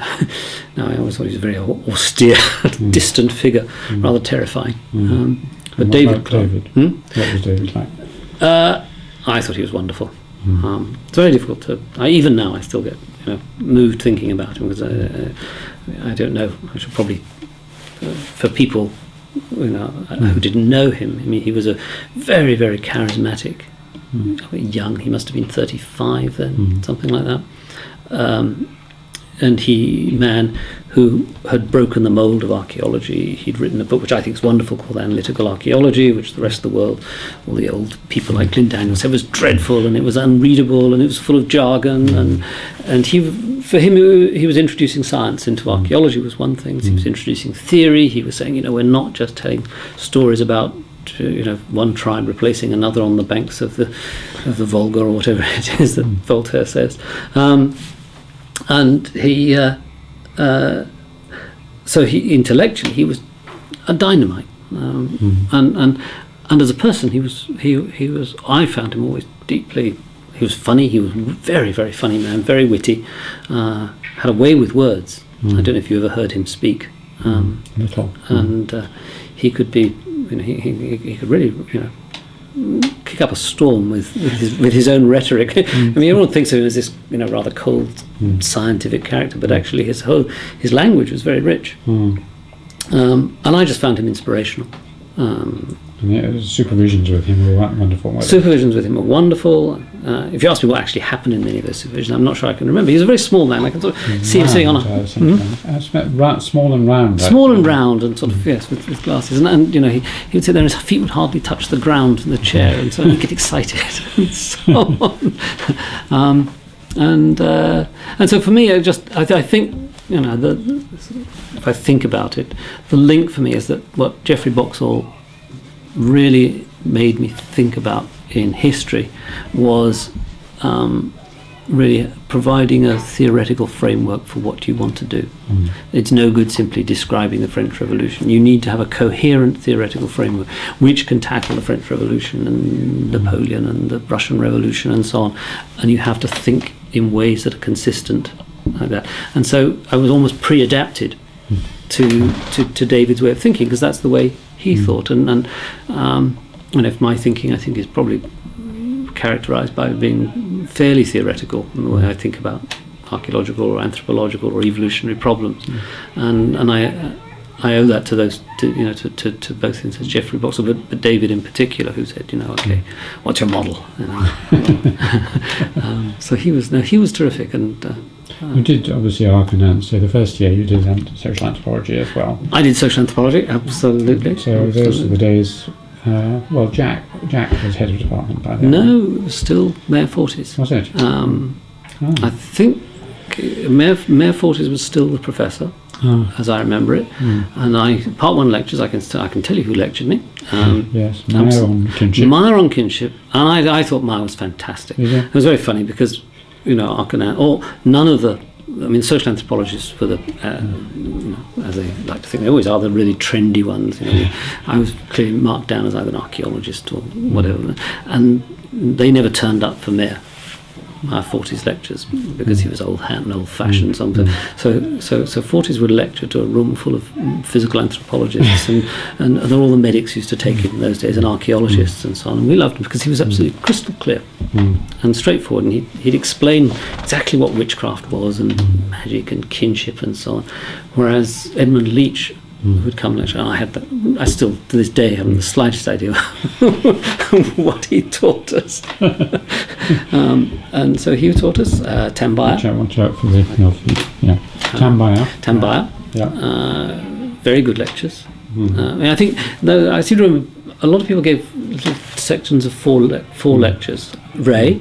No, I always thought he was a very austere, distant figure, rather terrifying. But David Clarke. What was David like? I thought he was wonderful. It's very difficult to. Even now, I still get moved thinking about him, because I don't know. I should probably, for people who didn't know him. He was a very, very charismatic, young. He must have been 35 then, something like that. man who had broken the mould of archaeology. He'd written a book which I think is wonderful called Analytical Archaeology, which the rest of the world, all the old people like Glyn Daniels said was dreadful and it was unreadable and it was full of jargon, and for him he was introducing science into archaeology was one thing. He was introducing theory. He was saying, we're not just telling stories about one tribe replacing another on the banks of the Volga or whatever it is that Voltaire says. And he, so he intellectually he was a dynamite, and as a person he was. I found him always deeply. He was funny. He was a very, very funny man, very witty, had a way with words. I don't know if you ever heard him speak. And he could be. He could really, kick up a storm with his own rhetoric. I mean, everyone thinks of him as this, rather cold, scientific character, but actually his language was very rich, and I just found him inspirational. And the supervisions with him were wonderful. Supervisions with him were wonderful. If you ask me what actually happened in any of those supervisions, I'm not sure I can remember. He was a very small man. I can sort of see him sitting on a... small and round. Small and round, and sort of, yes, with glasses. And he would sit there and his feet would hardly touch the ground in the chair, and so he'd get excited and so on. And so for me, I think, if I think about it, the link for me is that what Geoffrey Boxall really made me think about in history was really providing a theoretical framework for what you want to do. It's no good simply describing the French Revolution. You need to have a coherent theoretical framework which can tackle the French Revolution and Napoleon and the Russian Revolution and so on, and you have to think in ways that are consistent like that. And so I was almost pre-adapted to David's way of thinking, because that's the way he thought, and if my thinking, I think, is probably characterised by being fairly theoretical in the way I think about archaeological or anthropological or evolutionary problems, and I owe that to those to both instances, Geoffrey Boxall, but David in particular, who said, okay, what's your model? So he was terrific, and. You did obviously Arcanant, so the first year you did social anthropology as well. I did social anthropology, absolutely. So those were the days. Jack was head of department by then. No, it was still Mayor Fortis. Was it? I think Mayor Fortis was still the professor, as I remember it. And part one lectures, I can tell you who lectured me. Yes, Meyer on kinship. Meyer on kinship, and I thought Meyer was fantastic. It was very funny because. Arcanant, or none of the, social anthropologists were the, as they like to think, they always are the really trendy ones. I was clearly marked down as either an archaeologist or whatever, and they never turned up for Mayor Fortis lectures because he was old hat and old fashioned. So Fortis would lecture to a room full of physical anthropologists, and all the medics used to take him in those days, and archaeologists and so on. And we loved him because he was absolutely crystal clear and straightforward, and he'd explain exactly what witchcraft was and magic and kinship and so on. Whereas Edmund Leach would come lecture, and I still to this day haven't the slightest idea what he taught us. And so he taught us Tambaya. Watch out for the Tambaya. Tambaya. Yeah. Very good lectures. I think I seem to remember a lot of people gave little sections of four lectures. Ray.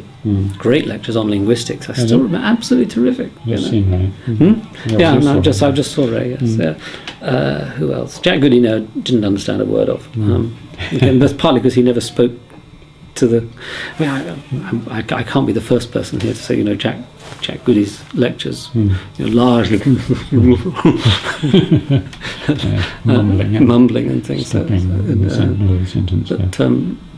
Great lectures on linguistics. I still remember, absolutely terrific. You've seen Ray. I just saw Ray. Yes. Who else? Jack Goody, didn't understand a word of. And that's partly because he never spoke to the. I can't be the first person here to say Jack Goody's lectures largely mumbling and things.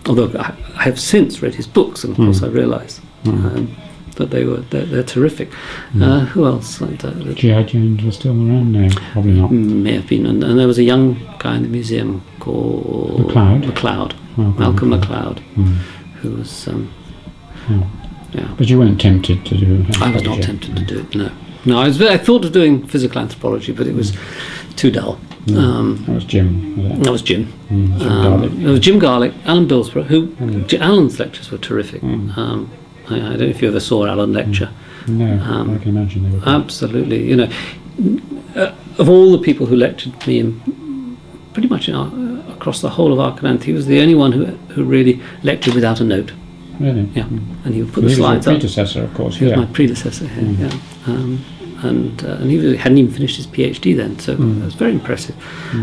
Although I have since read his books, and of course I realise that they're terrific. Who else? G.I. Jones was still around now, probably not. May have been, and there was a young guy in the museum called MacLeod. Malcolm MacLeod, who was. But you weren't tempted to do it? I was not tempted to do it. No. I thought of doing physical anthropology, but it was too dull. That was Jim. That was Jim. Jim Garlick. It was Jim Garlick, Alan Billsborough, Alan's lectures were terrific. I don't know if you ever saw Alan lecture, No, I can imagine they were good. Absolutely. You know, of all the people who lectured me in pretty much across the whole of Arcananthe, he was the only one who really lectured without a note. Really? Yeah, and he would put He the slides was your up. predecessor, of course. He was my predecessor here. Yeah, and he hadn't even finished his PhD then, so that was very impressive.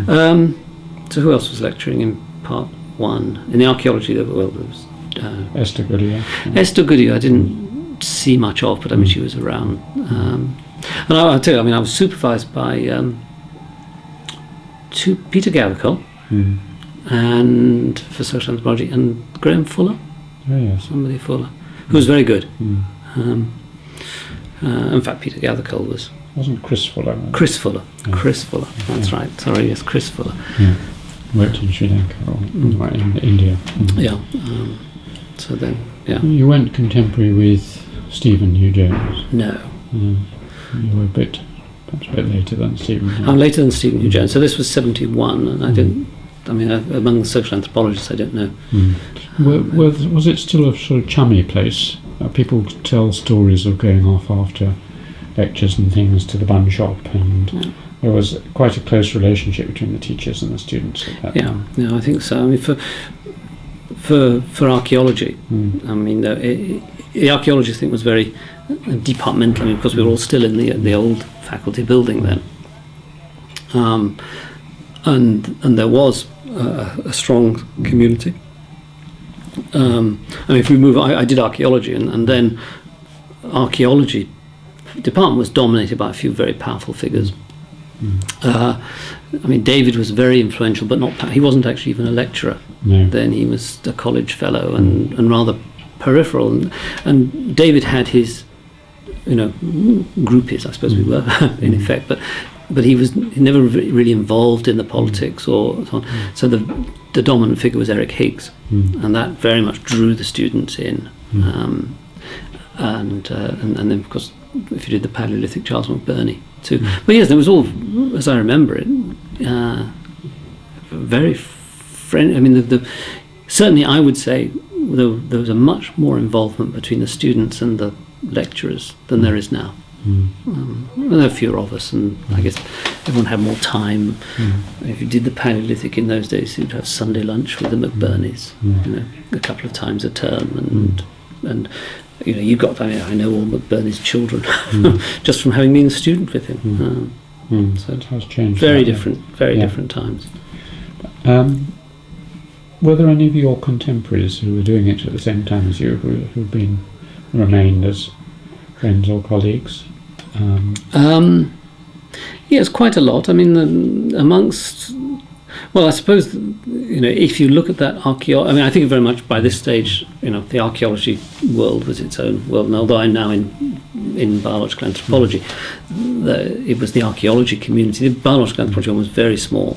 So who else was lecturing in part one in the archaeology? There was Esther Goodyear. Esther Goodyear. I didn't see much of, but I mean she was around. And I'll tell you, I mean I was supervised by Peter Gathercole and for social anthropology, and Graham Fuller. Oh, yes. Somebody Fuller, who was very good. In fact, Peter Gathercole Wasn't Chris Fuller? Chris Fuller. Yeah. Chris Fuller. That's right. Sorry, yes, Chris Fuller. Yeah. Worked in Sri Lanka or in India. Yeah. So then, yeah. You went contemporary with Stephen Hugh Jones. No. You were perhaps a bit later than Stephen. I'm later than Stephen Hugh Jones. So this was 71, and I didn't. I mean, among the social anthropologists, I don't know. Was it still a sort of chummy place? People tell stories of going off after lectures and things to the bun shop, and there was quite a close relationship between the teachers and the students at that time. Yeah, I think so. I mean, for archaeology, I mean, the archaeology thing was very departmental. I mean, because we were all still in the old faculty building then, and there was a strong community. I mean, if we move, I did archaeology, and then archaeology department was dominated by a few very powerful figures. I mean, David was very influential, but he wasn't actually even a lecturer. No. Then he was a college fellow and rather peripheral. And David had his, groupies, I suppose we were in effect, but he never really involved in the politics or so on. So the dominant figure was Eric Higgs, and that very much drew the students in. And then, of course, if you did the Paleolithic, Charles McBurney too. But yes, there was all, as I remember it, very friendly. I mean, certainly I would say there was a much more involvement between the students and the lecturers than there is now. There are fewer of us, and I guess everyone had more time. If you did the Paleolithic in those days, you'd have Sunday lunch with the McBurneys, a couple of times a term, and you got. I mean, I know all McBurney's children just from having been a student with him. So it has changed. Very different times. Were there any of your contemporaries who were doing it at the same time as you, who've remained as friends or colleagues? Yes, quite a lot. I mean, amongst. Well, I suppose if you look at that archaeology, I mean, I think very much by this stage, the archaeology world was its own world. And although I'm now in biological anthropology, it was the archaeology community. The biological anthropology was very small,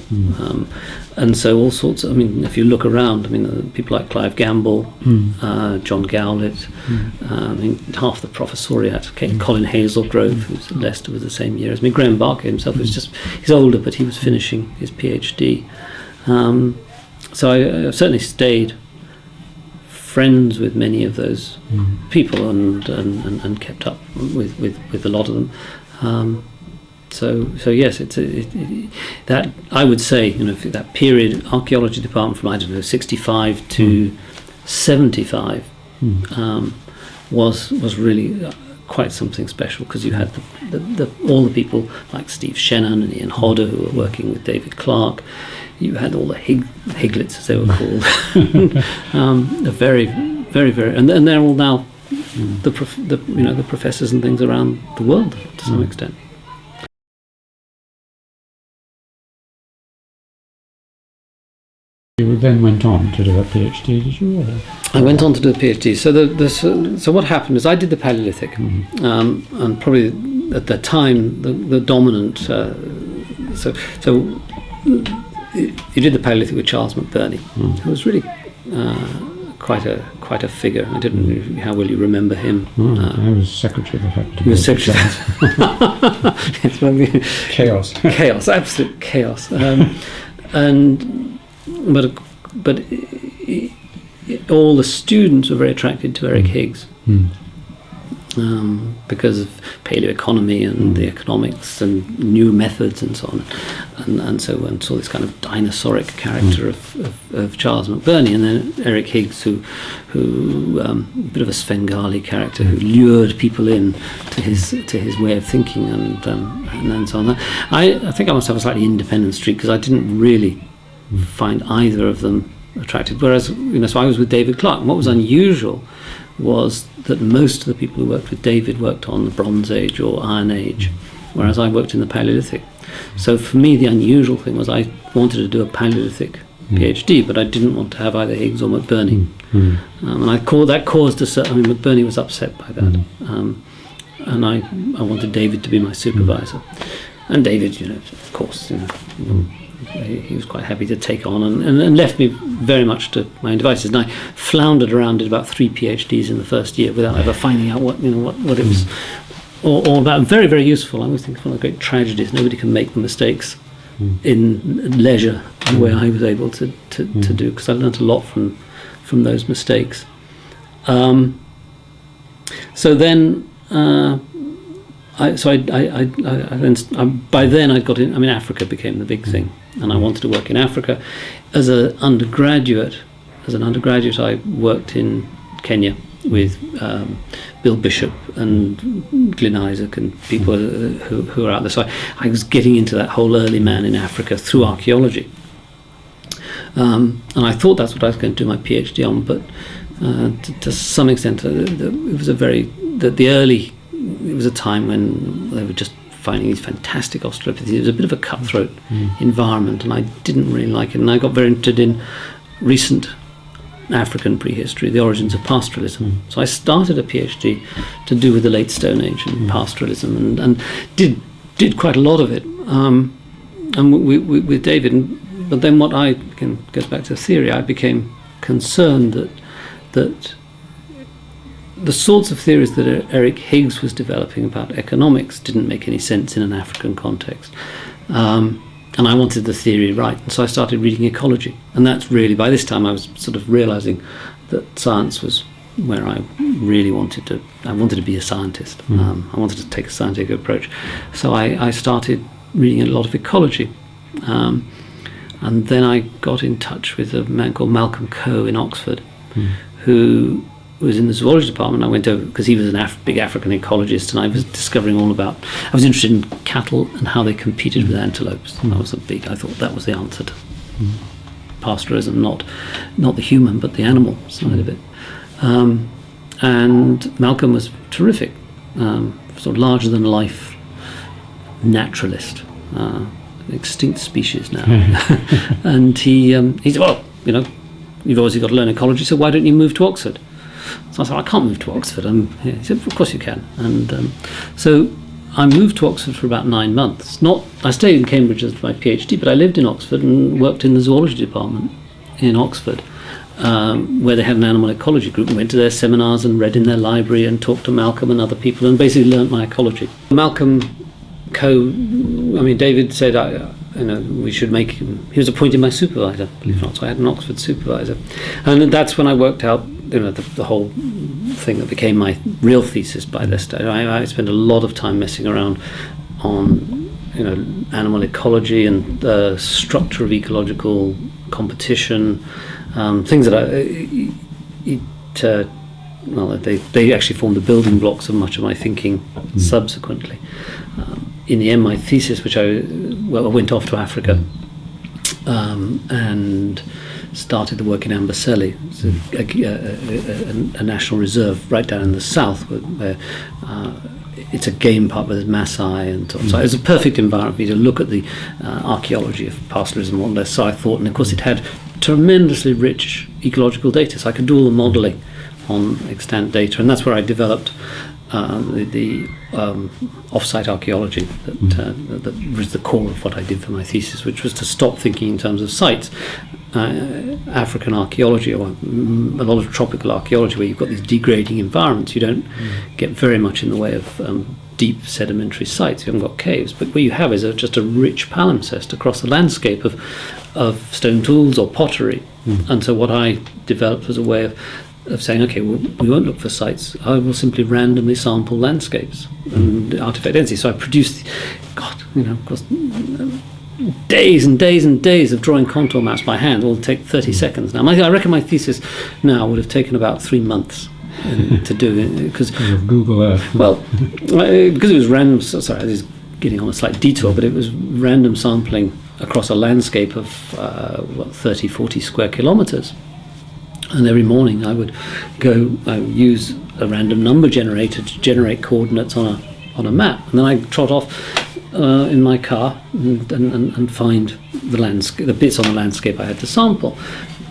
and so all sorts. I mean, if you look around, I mean, people like Clive Gamble, John Gowlett, I mean, half the professoriate, Colin Hazelgrove, who's at Leicester, was the same year as me. Graham Barker himself he's older, but he was finishing his PhD. So I certainly stayed friends with many of those people and kept up with a lot of them. So yes, that I would say that period archaeology department from 65 to 75 was really quite something special, because you had all the people like Steve Shannon and Ian Hodder who were working with David Clarke. You had all the Higlets, as they were called. Very, very, very, and they're all now the professors and things around the world to some extent. You then went on to do a PhD, did you? Or? I went on to do a PhD. So what happened is I did the Paleolithic, and probably at the time the dominant. So you did the Paleolithic with Charles McBurney, who was really quite a figure. I don't know how well you remember him. I was secretary of the faculty. He was secretary. Chaos, absolute chaos. But all the students were very attracted to Eric Higgs, because of paleoeconomy and the economics and new methods and so on, and saw this kind of dinosauric character of Charles McBurney, and then Eric Higgs, who a bit of a Svengali character who lured people in to his way of thinking and so on. I think I must have a slightly independent streak because I didn't really find either of them attractive. Whereas, so I was with David Clark, and what was unusual was that most of the people who worked with David worked on the Bronze Age or Iron Age, whereas I worked in the Paleolithic. So for me, the unusual thing was I wanted to do a Paleolithic PhD, but I didn't want to have either Higgs or McBurney. And that caused McBurney was upset by that. And I wanted David to be my supervisor. And David, of course, he was quite happy to take on and left me very much to my own devices. And I floundered around, did about 3 PhDs in the first year without ever finding out what it was all about. Very, very useful. I always think one of the great tragedies, nobody can make the mistakes in leisure the way I was able to do, because I learnt a lot from those mistakes. So then by then I'd got in. Africa became the big thing, and I wanted to work in Africa. As an undergraduate, I worked in Kenya with Bill Bishop and Glyn Isaac and people who are out there. So I was getting into that whole early man in Africa through archaeology, and I thought that's what I was going to do my PhD on. But to some extent, it was a time when they were just finding these fantastic Australopithecines. It was a bit of a cutthroat environment, and I didn't really like it. And I got very interested in recent African prehistory, the origins of pastoralism. So I started a PhD to do with the late Stone Age and pastoralism, and did quite a lot of it. And with David. But then goes back to theory. I became concerned that the sorts of theories that Eric Higgs was developing about economics didn't make any sense in an African context. And I wanted the theory right, and so I started reading ecology. And that's really, by this time I was sort of realising that science was where I really wanted to be a scientist. I wanted to take a scientific approach. So I started reading a lot of ecology. And then I got in touch with a man called Malcolm Coe in Oxford, who was in the zoology department. I went over because he was a big African ecologist, and I was discovering all about. I was interested in cattle and how they competed with antelopes. That was I thought that was the answer to pastoralism, not the human but the animal side of it. And Malcolm was terrific, sort of larger than life naturalist, extinct species now. And he said, well, you've obviously got to learn ecology, so why don't you move to Oxford? So I said, I can't move to Oxford. He said, of course you can. And so I moved to Oxford for about 9 months. I stayed in Cambridge as my PhD, but I lived in Oxford and worked in the zoology department in Oxford, where they had an animal ecology group, and went to their seminars and read in their library and talked to Malcolm and other people and basically learnt my ecology. Malcolm Coe, David said, we should make him. He was appointed my supervisor, believe it or not. So I had an Oxford supervisor, and that's when I worked out, the whole thing that became my real thesis by this stage. I spent a lot of time messing around on, animal ecology and the structure of ecological competition, things that they actually formed the building blocks of much of my thinking subsequently. In the end, my thesis, which I went off to Africa and started the work in Amboseli, a national reserve right down in the south, where it's a game park where there's Maasai and so on. So it was a perfect environment for me to look at the archaeology of pastoralism on this. So I thought, and of course it had tremendously rich ecological data, so I could do all the modelling on extant data, and that's where I developed the off-site archaeology that was the core of what I did for my thesis, which was to stop thinking in terms of sites. African archaeology, or a lot of tropical archaeology, where you've got these degrading environments, you don't get very much in the way of deep sedimentary sites. You haven't got caves, but what you have is just a rich palimpsest across the landscape of stone tools or pottery. And so what I developed was a way of of saying, okay, well, we won't look for sites. I will simply randomly sample landscapes and artifact density. So I produced, of course, days and days and days of drawing contour maps by hand. It will take 30 seconds now. I reckon my thesis now would have taken about 3 months to do it, because Google Earth. Well, because it was random. Sorry, this is getting on a slight detour, but it was random sampling across a landscape of 30, 40 square kilometres. And every morning I would use a random number generator to generate coordinates on a map, and then I'd trot off in my car and find the bits on the landscape I had to sample.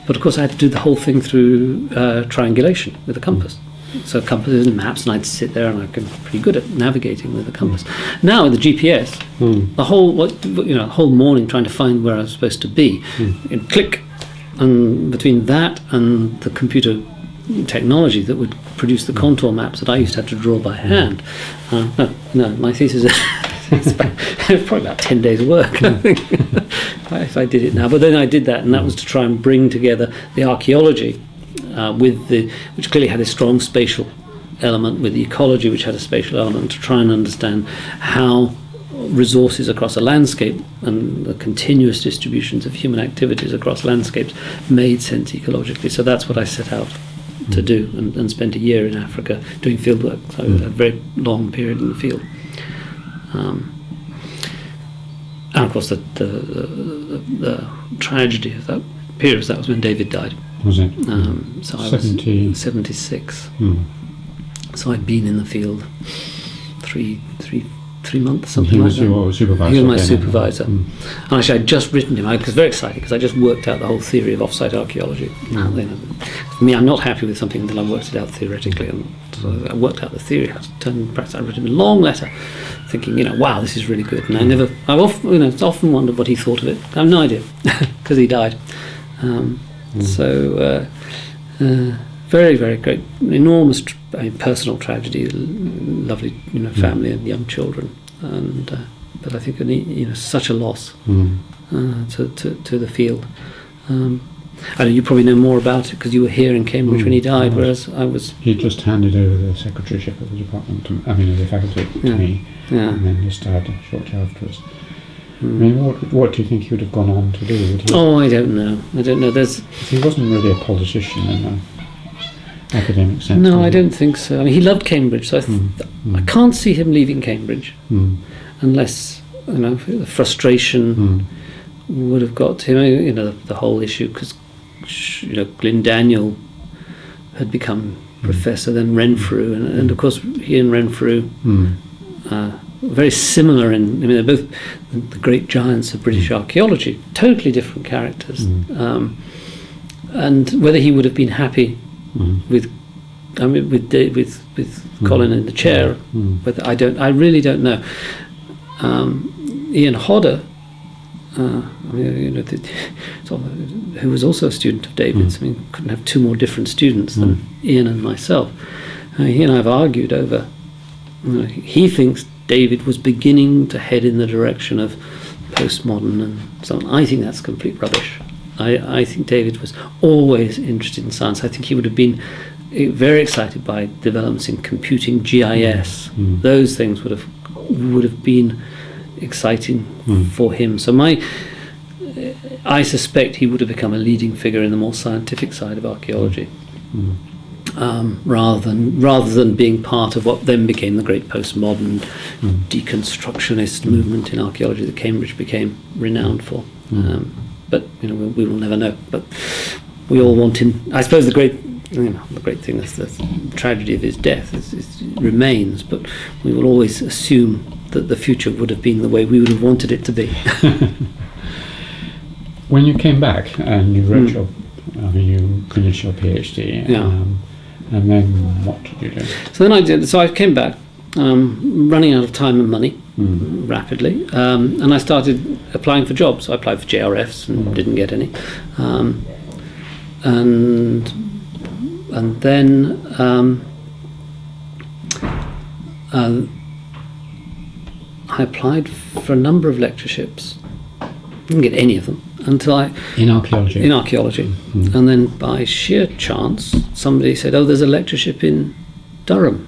But of course I had to do the whole thing through triangulation with a compass. So compasses and maps, and I'd sit there, and I'm pretty good at navigating with a compass. Now with the GPS, the whole morning trying to find where I was supposed to be, and click, and between that and the computer technology that would produce the contour maps that I used to have to draw by hand. My thesis is probably about 10 days work, I think, if I did it now. But then I did that, and that was to try and bring together the archaeology which clearly had a strong spatial element, with the ecology, which had a spatial element, to try and understand how resources across a landscape and the continuous distributions of human activities across landscapes made sense ecologically. So that's what I set out to do, and spent a year in Africa doing field work, so a very long period in the field. And of course the tragedy of that period was when David died. Was it? So I was 76. So I'd been in the field three months, something like that. He was your supervisor? He was my supervisor. And actually I'd just written him. I was very excited because I just worked out the whole theory of off-site archaeology. For me, I'm not happy with something until I've worked it out theoretically. And so I worked out the theory, how to turn in practice. I wrote him a long letter thinking, wow, this is really good. And I've often wondered what he thought of it. I have no idea, because he died. So very, very great, enormous personal tragedy, lovely family and young children, and but I think such a loss to the field. I know you probably know more about it because you were here in Cambridge when he died, whereas I was. He just handed over the secretaryship of the department, of the faculty, to me, and then just died shortly afterwards. I mean, what do you think he would have gone on to do? I don't know. He wasn't really a politician in an academic sense. No, I don't think so. I mean, he loved Cambridge, so I can't see him leaving Cambridge unless the frustration would have got to him. The whole issue, because Glyn Daniel had become professor, then Renfrew, and of course he and Renfrew. Very similar they're both the great giants of British archaeology, totally different characters. And whether he would have been happy with Colin in the chair, whether I really don't know. Ian Hodder, who was also a student of David's, couldn't have two more different students than Ian and myself. He and I have argued over. He thinks David was beginning to head in the direction of postmodern and so on. I think that's complete rubbish. I think David was always interested in science. I think he would have been very excited by developments in computing, GIS. Those things would have been exciting for him. So I suspect he would have become a leading figure in the more scientific side of archaeology. Rather than being part of what then became the great postmodern deconstructionist movement in archaeology that Cambridge became renowned for. But we will never know. But we all want him. I suppose the great thing is the tragedy of his death remains. But we will always assume that the future would have been the way we would have wanted it to be. When you came back and you wrote you finished your PhD. And then what did you do? So I came back, running out of time and money rapidly, and I started applying for jobs. I applied for JRFs and didn't get any, and then I applied for a number of lectureships. Didn't get any of them. In archaeology. In archaeology. And then by sheer chance, somebody said, "Oh, there's a lectureship in Durham,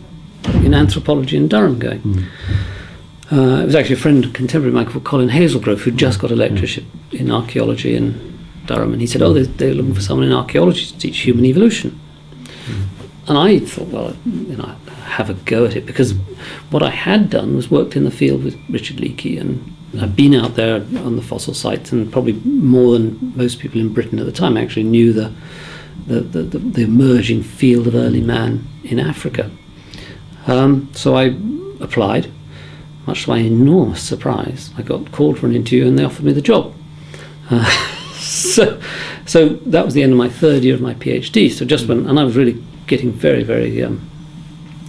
in anthropology in Durham going." It was actually a friend, a contemporary of mine called Colin Hazelgrove, who'd just got a lectureship in archaeology in Durham, and he said, "Oh, they're looking for someone in archaeology to teach human evolution." And I thought, well, I'd have a go at it, because what I had done was worked in the field with Richard Leakey, and I'd been out there on the fossil sites, and probably more than most people in Britain at the time actually knew the emerging field of early man in Africa. So I applied. Much to my enormous surprise, I got called for an interview, and they offered me the job. So that was the end of my third year of my PhD. So just when, and I was really getting very, very,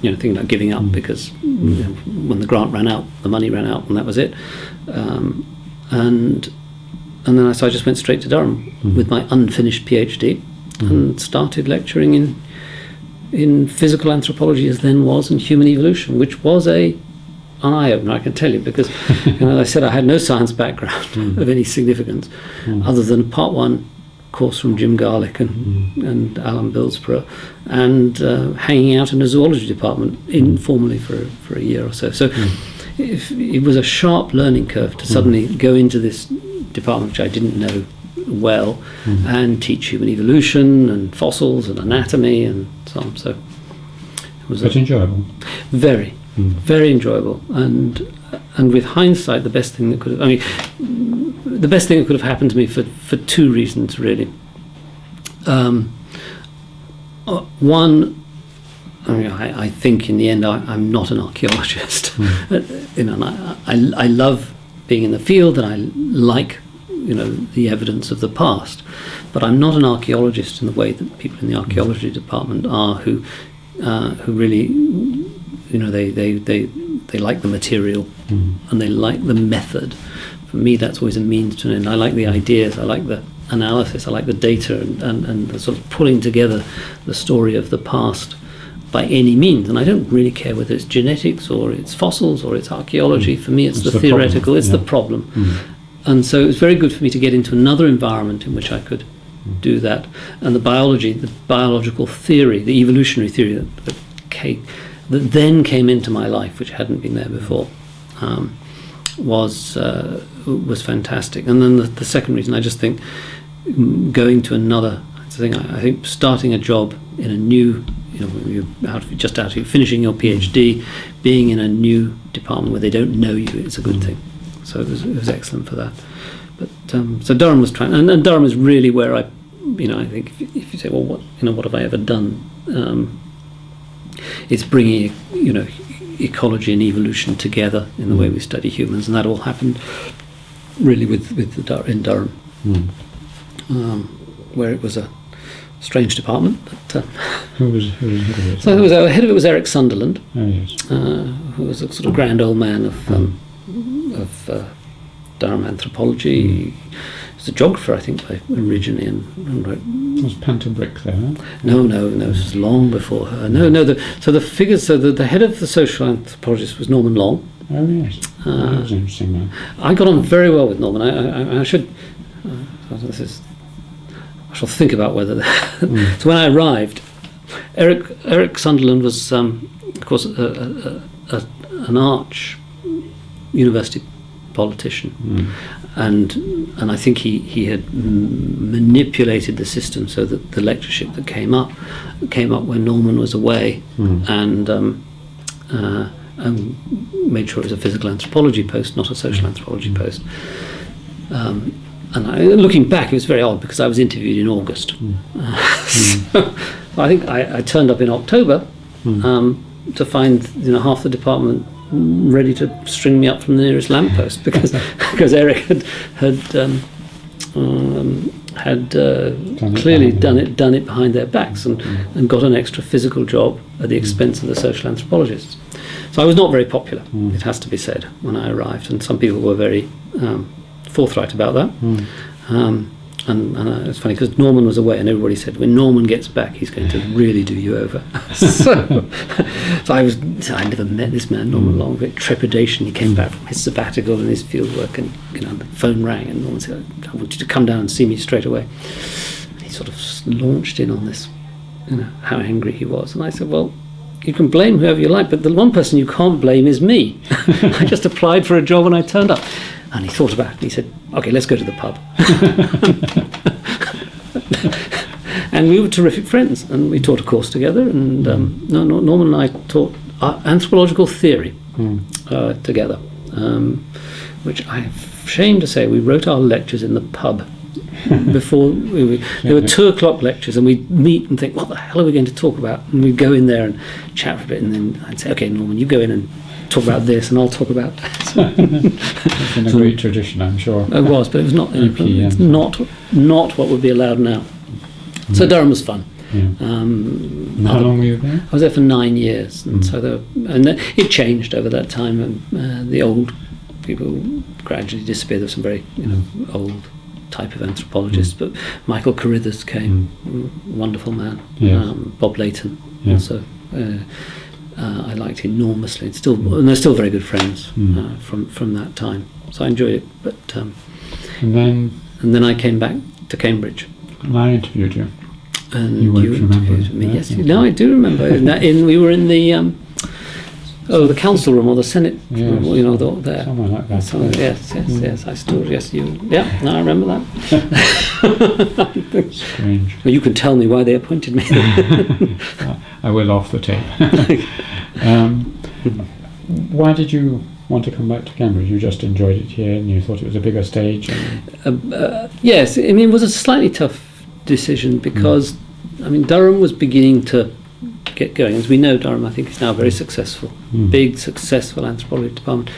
thinking about giving up, because when the grant ran out, the money ran out, and that was it. And then so I just went straight to Durham with my unfinished PhD and started lecturing in physical anthropology, as then was, and human evolution, which was an eye-opener, I can tell you, because as I said, I had no science background of any significance, other than a Part 1 course from Jim Garlick and Alan Bilsborough, and hanging out in a zoology department informally for a year or so. So it was a sharp learning curve to suddenly go into this department, which I didn't know well, and teach human evolution and fossils and anatomy and so on. So it was enjoyable. Very. Very enjoyable, and with hindsight, the best thing that could have happened to me for two reasons, really. One, I think in the end I'm not an archaeologist. And I love being in the field, and I like the evidence of the past, but I'm not an archaeologist in the way that people in the archaeology department are, who really. They like the material and they like the method. For me, that's always a means to an end. I like the ideas, I like the analysis, I like the data, and the sort of pulling together the story of the past by any means. And I don't really care whether it's genetics or it's fossils or it's archaeology. For me, it's the theoretical, it's the problem. And so it was very good for me to get into another environment in which I could do that. And the biological theory, the evolutionary theory that then came into my life, which hadn't been there before, was fantastic. And then the second reason, I just think going to another thing, I think starting a job in a new, you're finishing your PhD, being in a new department where they don't know you, it's a good thing. So it was excellent for that. But so Durham was trying, and Durham is really where I think if you say, well, what have I ever done? It's bringing ecology and evolution together in the way we study humans, and that all happened really in Durham, where it was a strange department. But who was head of it? So head of it was Eric Sunderland, who was a sort of grand old man of Durham anthropology. He was a geographer, I think, originally, and wrote. Was Panterbrick there? No, this was long before her. No. The head of the social anthropologist was Norman Long. Oh yes, that was interesting. Man. I got on very well with Norman. I should. I shall think about whether. So when I arrived, Eric Sunderland was, of course, an arch university politician. And I think he had manipulated the system so that the lectureship that came up when Norman was away, and made sure it was a physical anthropology post, not a social anthropology post. And looking back, it was very odd because I was interviewed in August. So I think I turned up in October to find half the department ready to string me up from the nearest lamppost because Eric had clearly done it behind their backs and got an extra physical job at the expense of the social anthropologists. So I was not very popular, it has to be said, when I arrived, and some people were very forthright about that. And it's funny because Norman was away, and everybody said, when Norman gets back, he's going to really do you over. so I never met this man, Norman Long, with trepidation. He came back from his sabbatical and his field work, and the phone rang, and Norman said, I want you to come down and see me straight away. And he sort of launched in on this, how angry he was. And I said, well, you can blame whoever you like, but the one person you can't blame is me. I just applied for a job and I turned up. And he thought about it and he said, okay, let's go to the pub. And we were terrific friends, and we taught a course together, and Norman and I taught anthropological theory together, which I'm ashamed to say we wrote our lectures in the pub. Before there were 2:00 lectures, and we'd meet and think, what the hell are we going to talk about? And we'd go in there and chat for a bit, and then I'd say, okay, Norman, you go in and talk about this, and I'll talk about that. It's been a great tradition, I'm sure. It was, but it was not. It's not what would be allowed now. So Durham was fun. Yeah. And how long were you there? I was there for 9 years, and it changed over that time. And the old people gradually disappeared. There were some very old type of anthropologists, but Michael Carithers came, wonderful man. Yes. Bob Layton also. I liked enormously. And they're still very good friends from that time. So I enjoyed it. But and then I came back to Cambridge. And I interviewed you. And you interviewed me. Yes, yeah. no, I do remember. We were in the the council room or the Senate room, there. Somewhere like that. Yes. I stood. Yes, you. Yeah, no, I remember that. Strange. Well, you can tell me why they appointed me. I will off the tape. Why did you want to come back to Cambridge? You just enjoyed it here, and you thought it was a bigger stage. Yes, I mean, it was a slightly tough decision because, Durham was beginning to get going. As we know, Durham, I think, is now very successful. Big, successful anthropology department.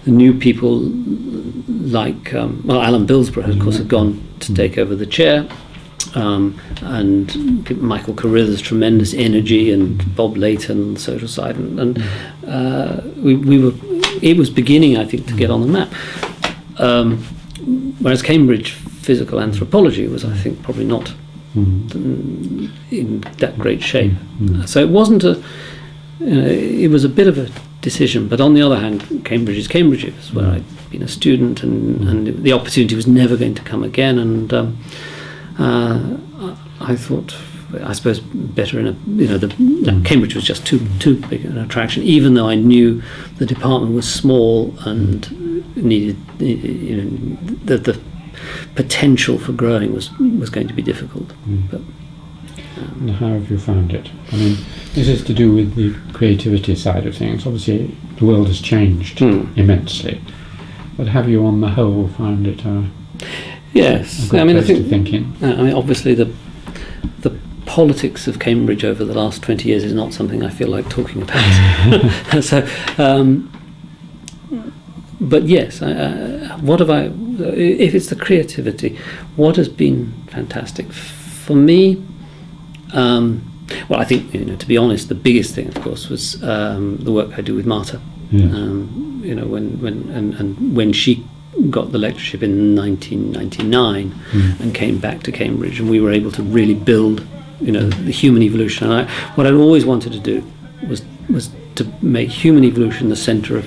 The new people like, Alan Billsborough, of course, had gone to take over the chair. And Michael Carithers' tremendous energy, and Bob Layton on the social side, and it was beginning, I think, to get on the map. Whereas Cambridge physical anthropology was, I think, probably not in that great shape. So it wasn't it was a bit of a decision. But on the other hand, Cambridge is Cambridge. It was where I'd been a student, and the opportunity was never going to come again. And I thought, I suppose, better in Cambridge was just too big an attraction. Even though I knew the department was small and needed, that the potential for growing was going to be difficult. But and how have you found it? I mean, this is to do with the creativity side of things. Obviously, the world has changed immensely. But have you, on the whole, found it? Yes, I think. Obviously, the politics of Cambridge over the last 20 years is not something I feel like talking about. So, but yes, what have I? If it's the creativity, what has been fantastic for me? Well, I think, to be honest, the biggest thing, of course, was the work I do with Marta. Yes. When she got the lectureship in 1999 and came back to Cambridge, and we were able to really build, the human evolution. And what I'd always wanted to do was to make human evolution the centre of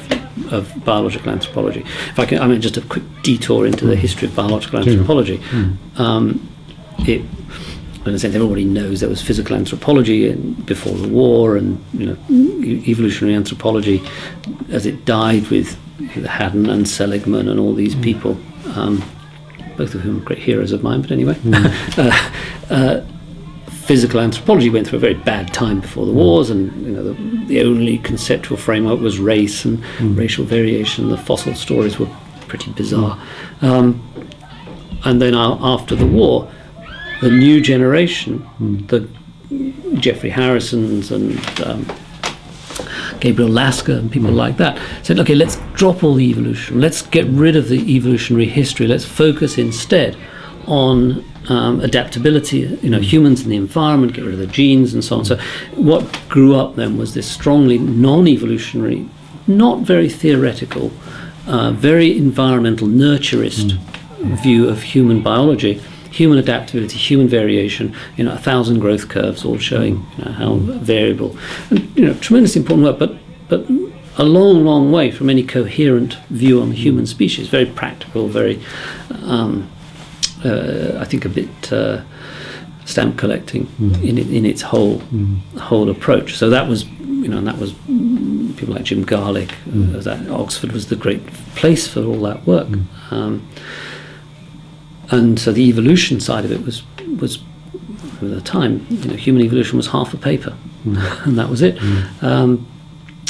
biological anthropology. If I can, just a quick detour into the history of biological anthropology. In a sense, everybody knows there was physical anthropology before the war, and evolutionary anthropology, as it died with Haddon and Seligman and all these people, both of whom are great heroes of mine. But anyway, physical anthropology went through a very bad time before the wars, and the only conceptual framework was race and racial variation. The fossil stories were pretty bizarre, and then after the war, the new generation, the Geoffrey Harrisons and Gabriel Lasker and people like that, said, okay, let's drop all the evolution, let's get rid of the evolutionary history, let's focus instead on adaptability, humans and the environment, get rid of the genes and so on. So what grew up then was this strongly non-evolutionary, not very theoretical, very environmental, nurturist view of human biology. human adaptability, human variation, 1,000 growth curves, all showing how variable, and tremendously important work, but a long, long way from any coherent view on the human species. Very practical, very, I think, a bit stamp collecting in its whole approach. So that was, and that was people like Jim Garlick. That Oxford was the great place for all that work. And so the evolution side of it was at the time, human evolution was half a paper, and that was it.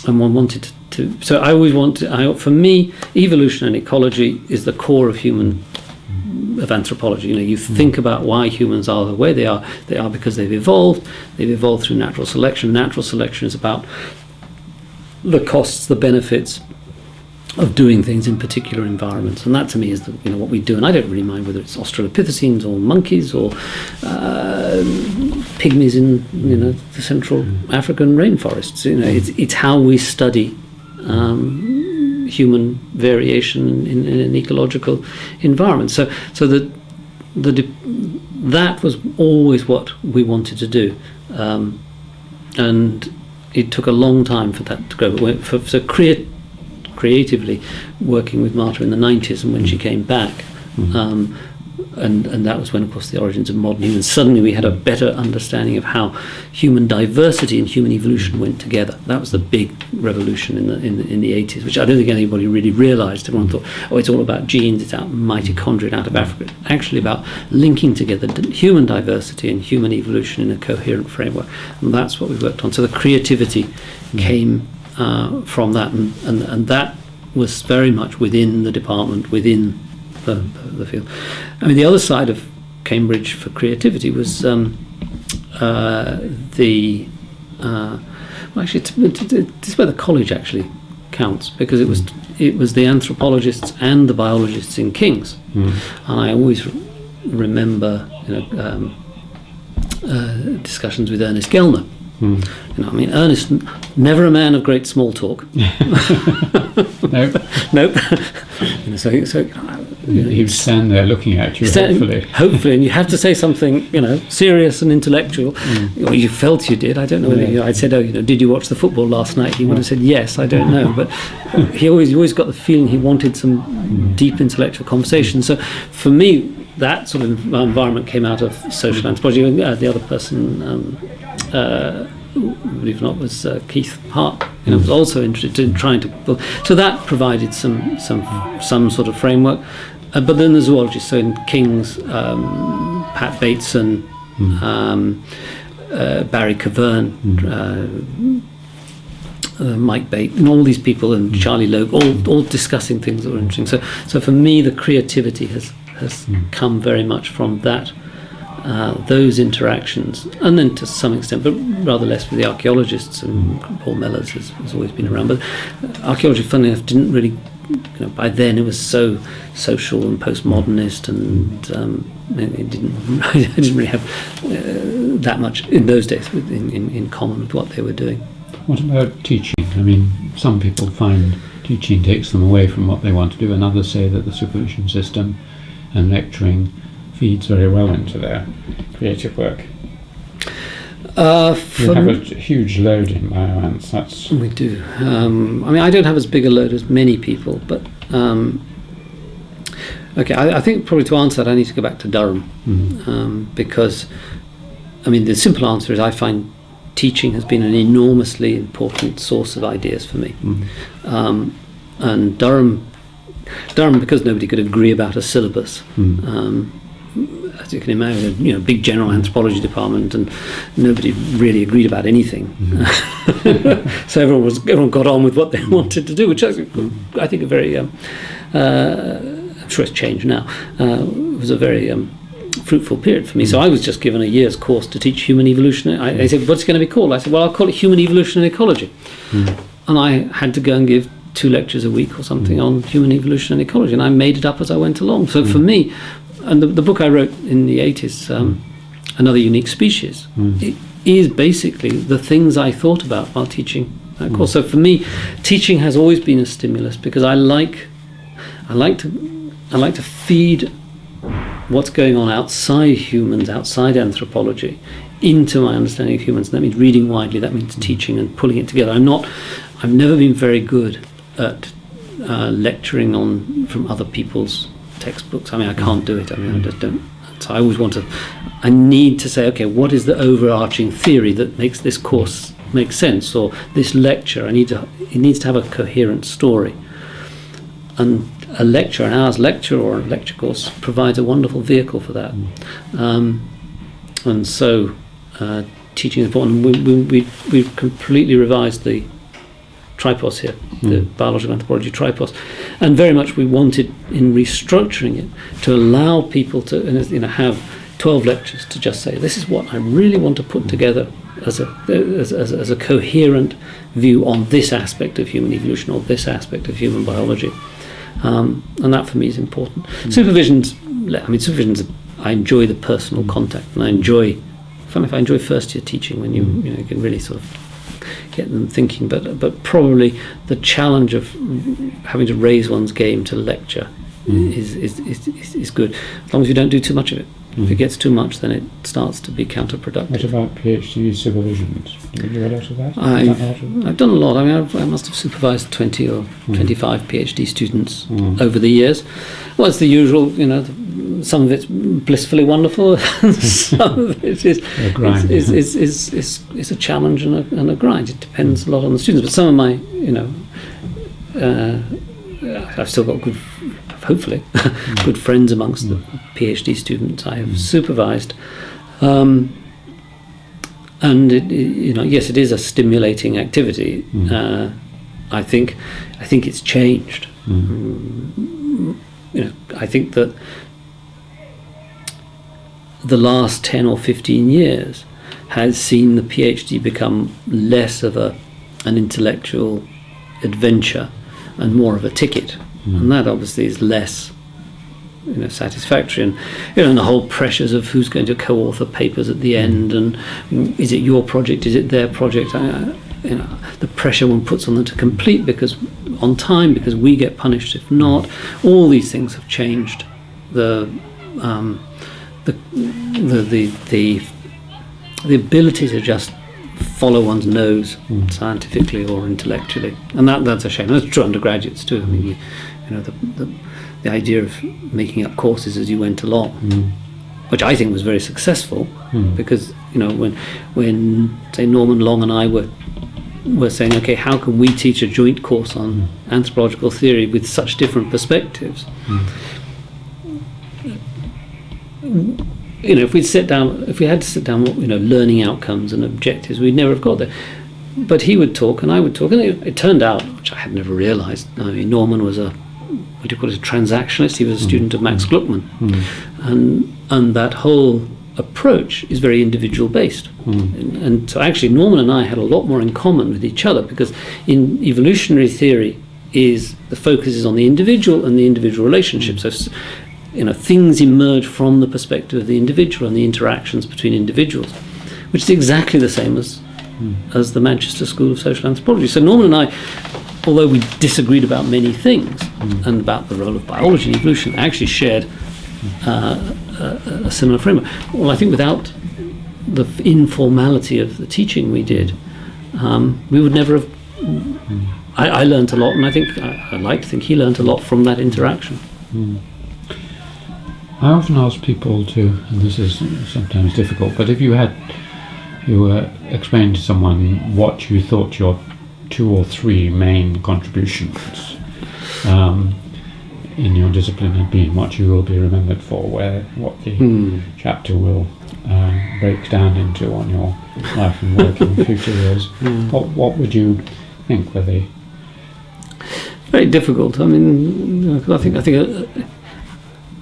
And one wanted to. So I always for me, evolution and ecology is the core of anthropology. You think about why humans are the way they are. They are because they've evolved. They've evolved through natural selection. Natural selection is about the costs, the benefits of doing things in particular environments, and that to me is what we do. And I don't really mind whether it's Australopithecines or monkeys or pygmies in the Central African rainforests. It's how we study human variation in an ecological environment. So that was always what we wanted to do, and it took a long time for that to grow. Creatively working with Marta in the 90s, and when she came back, and that was when, of course, the origins of modern humans. Suddenly we had a better understanding of how human diversity and human evolution went together. That was the big revolution in the 80s, which I don't think anybody really realised. Everyone thought, it's all about genes, it's out mitochondria out of Africa. It's actually about linking together human diversity and human evolution in a coherent framework, and that's what we worked on. So the creativity came from that, and that was very much within the department, within the field. I mean, the other side of Cambridge for creativity was actually this is where the college actually counts, because it was the anthropologists and the biologists in King's, and I always remember discussions with Ernest Gellner. Ernest, never a man of great small talk. Nope. So he would stand there looking at you, hopefully, and you have to say something, serious and intellectual, or you felt you did. I don't know whether I'd said, did you watch the football last night? He would have said yes. I don't know, but he always got the feeling he wanted some deep intellectual conversation. So for me, that sort of environment came out of social anthropology. The other person, believe it or not, was Keith Hart. Was also interested in trying to build. So that provided some sort of framework. But then the zoologists, so in King's, Pat Bateson, Barry Cavern, Mike Bate, and all these people, and Charlie Loeb, all discussing things that were interesting. So for me, the creativity has come very much from that. Those interactions, and then to some extent, but rather less with the archaeologists, and Paul Mellors has always been around. But archaeology, funnily enough, didn't really, by then it was so social and postmodernist, and it didn't. I didn't really have that much in those days in common with what they were doing. What about teaching? I mean, some people find teaching takes them away from what they want to do, and others say that the supervision system and lecturing feeds very well into their creative work. We have a huge load in bioants. We do. I don't have as big a load as many people, but I think probably to answer that I need to go back to Durham, because the simple answer is I find teaching has been an enormously important source of ideas for me, and Durham, because nobody could agree about a syllabus. As you can imagine, a big general anthropology department, and nobody really agreed about anything. So everyone got on with what they wanted to do, which I think a very, I'm sure it's changed now. It was a very fruitful period for me. So I was just given a year's course to teach human evolution. They said, "What's it going to be called?" I said, "Well, I'll call it Human Evolution and Ecology." And I had to go and give 2 lectures a week or something on human evolution and ecology, and I made it up as I went along. So for me, and the book I wrote in the 80s, Another Unique Species, it is basically the things I thought about while teaching that course. So for me, teaching has always been a stimulus, because I like to feed what's going on outside humans, outside anthropology, into my understanding of humans. That means reading widely. That means teaching and pulling it together. I've never been very good at lecturing on from other people's textbooks. I mean, I can't do it. I mean, I just don't. So I always I need to say, okay, what is the overarching theory that makes this course make sense, or this lecture? It needs to have a coherent story. And a lecture, an hour's lecture or a lecture course, provides a wonderful vehicle for that. And so teaching is important. We've completely revised the tripos here, the biological anthropology tripos, and very much we wanted, in restructuring it, to allow people to have 12 lectures to just say, this is what I really want to put together as a coherent view on this aspect of human evolution or this aspect of human biology. And that for me is important. Supervision's, I enjoy the personal contact, and I enjoy first year teaching when you can really sort of get them thinking, but probably the challenge of having to raise one's game to lecture is good, as long as you don't do too much of it. If it gets too much, then it starts to be counterproductive. What about PhD supervisions? Did you do a lot of that? I've done a lot. I mean, I must have supervised 20 or 25 PhD students over the years. Well, it's the usual, some of it's blissfully wonderful, some of it is a grind, is a challenge and a grind. It depends a lot on the students. But some of my, I've still got hopefully good friends amongst the PhD students I have supervised, and yes, it is a stimulating activity. I think it's changed. I think that the last 10 or 15 years has seen the PhD become less of an intellectual adventure and more of a ticket. And that obviously is less, satisfactory. And and the whole pressures of who's going to co-author papers at the end, and is it your project, is it their project? The pressure one puts on them to complete because we get punished if not. All these things have changed. The ability to just follow one's nose scientifically or intellectually, and that's a shame. That's true undergraduates too. I mean, the idea of making up courses as you went along, which I think was very successful, because when say Norman Long and I were saying, okay, how can we teach a joint course on anthropological theory with such different perspectives? If we had to sit down, learning outcomes and objectives, we'd never have got there. But he would talk and I would talk, and it turned out, which I had never realised. I mean, Norman was a transactionalist. He was a student of Max Gluckman, and that whole approach is very individual based. And so actually, Norman and I had a lot more in common with each other, because in evolutionary theory, the focus is on the individual and the individual relationship. So things emerge from the perspective of the individual and the interactions between individuals, which is exactly the same as the Manchester School of Social Anthropology. So Norman and I, although we disagreed about many things and about the role of biology and evolution, actually shared a similar framework. Well, I think without the informality of the teaching we did, we would never have. I learned a lot, and I think I like to think he learned a lot from that interaction. I often ask people to, and this is sometimes difficult, but if you were explaining to someone what you thought your 2 or 3 main contributions in your discipline had been, what you will be remembered for, what the chapter will break down into on your life and work in future years, what would you think were they? Very difficult. I mean,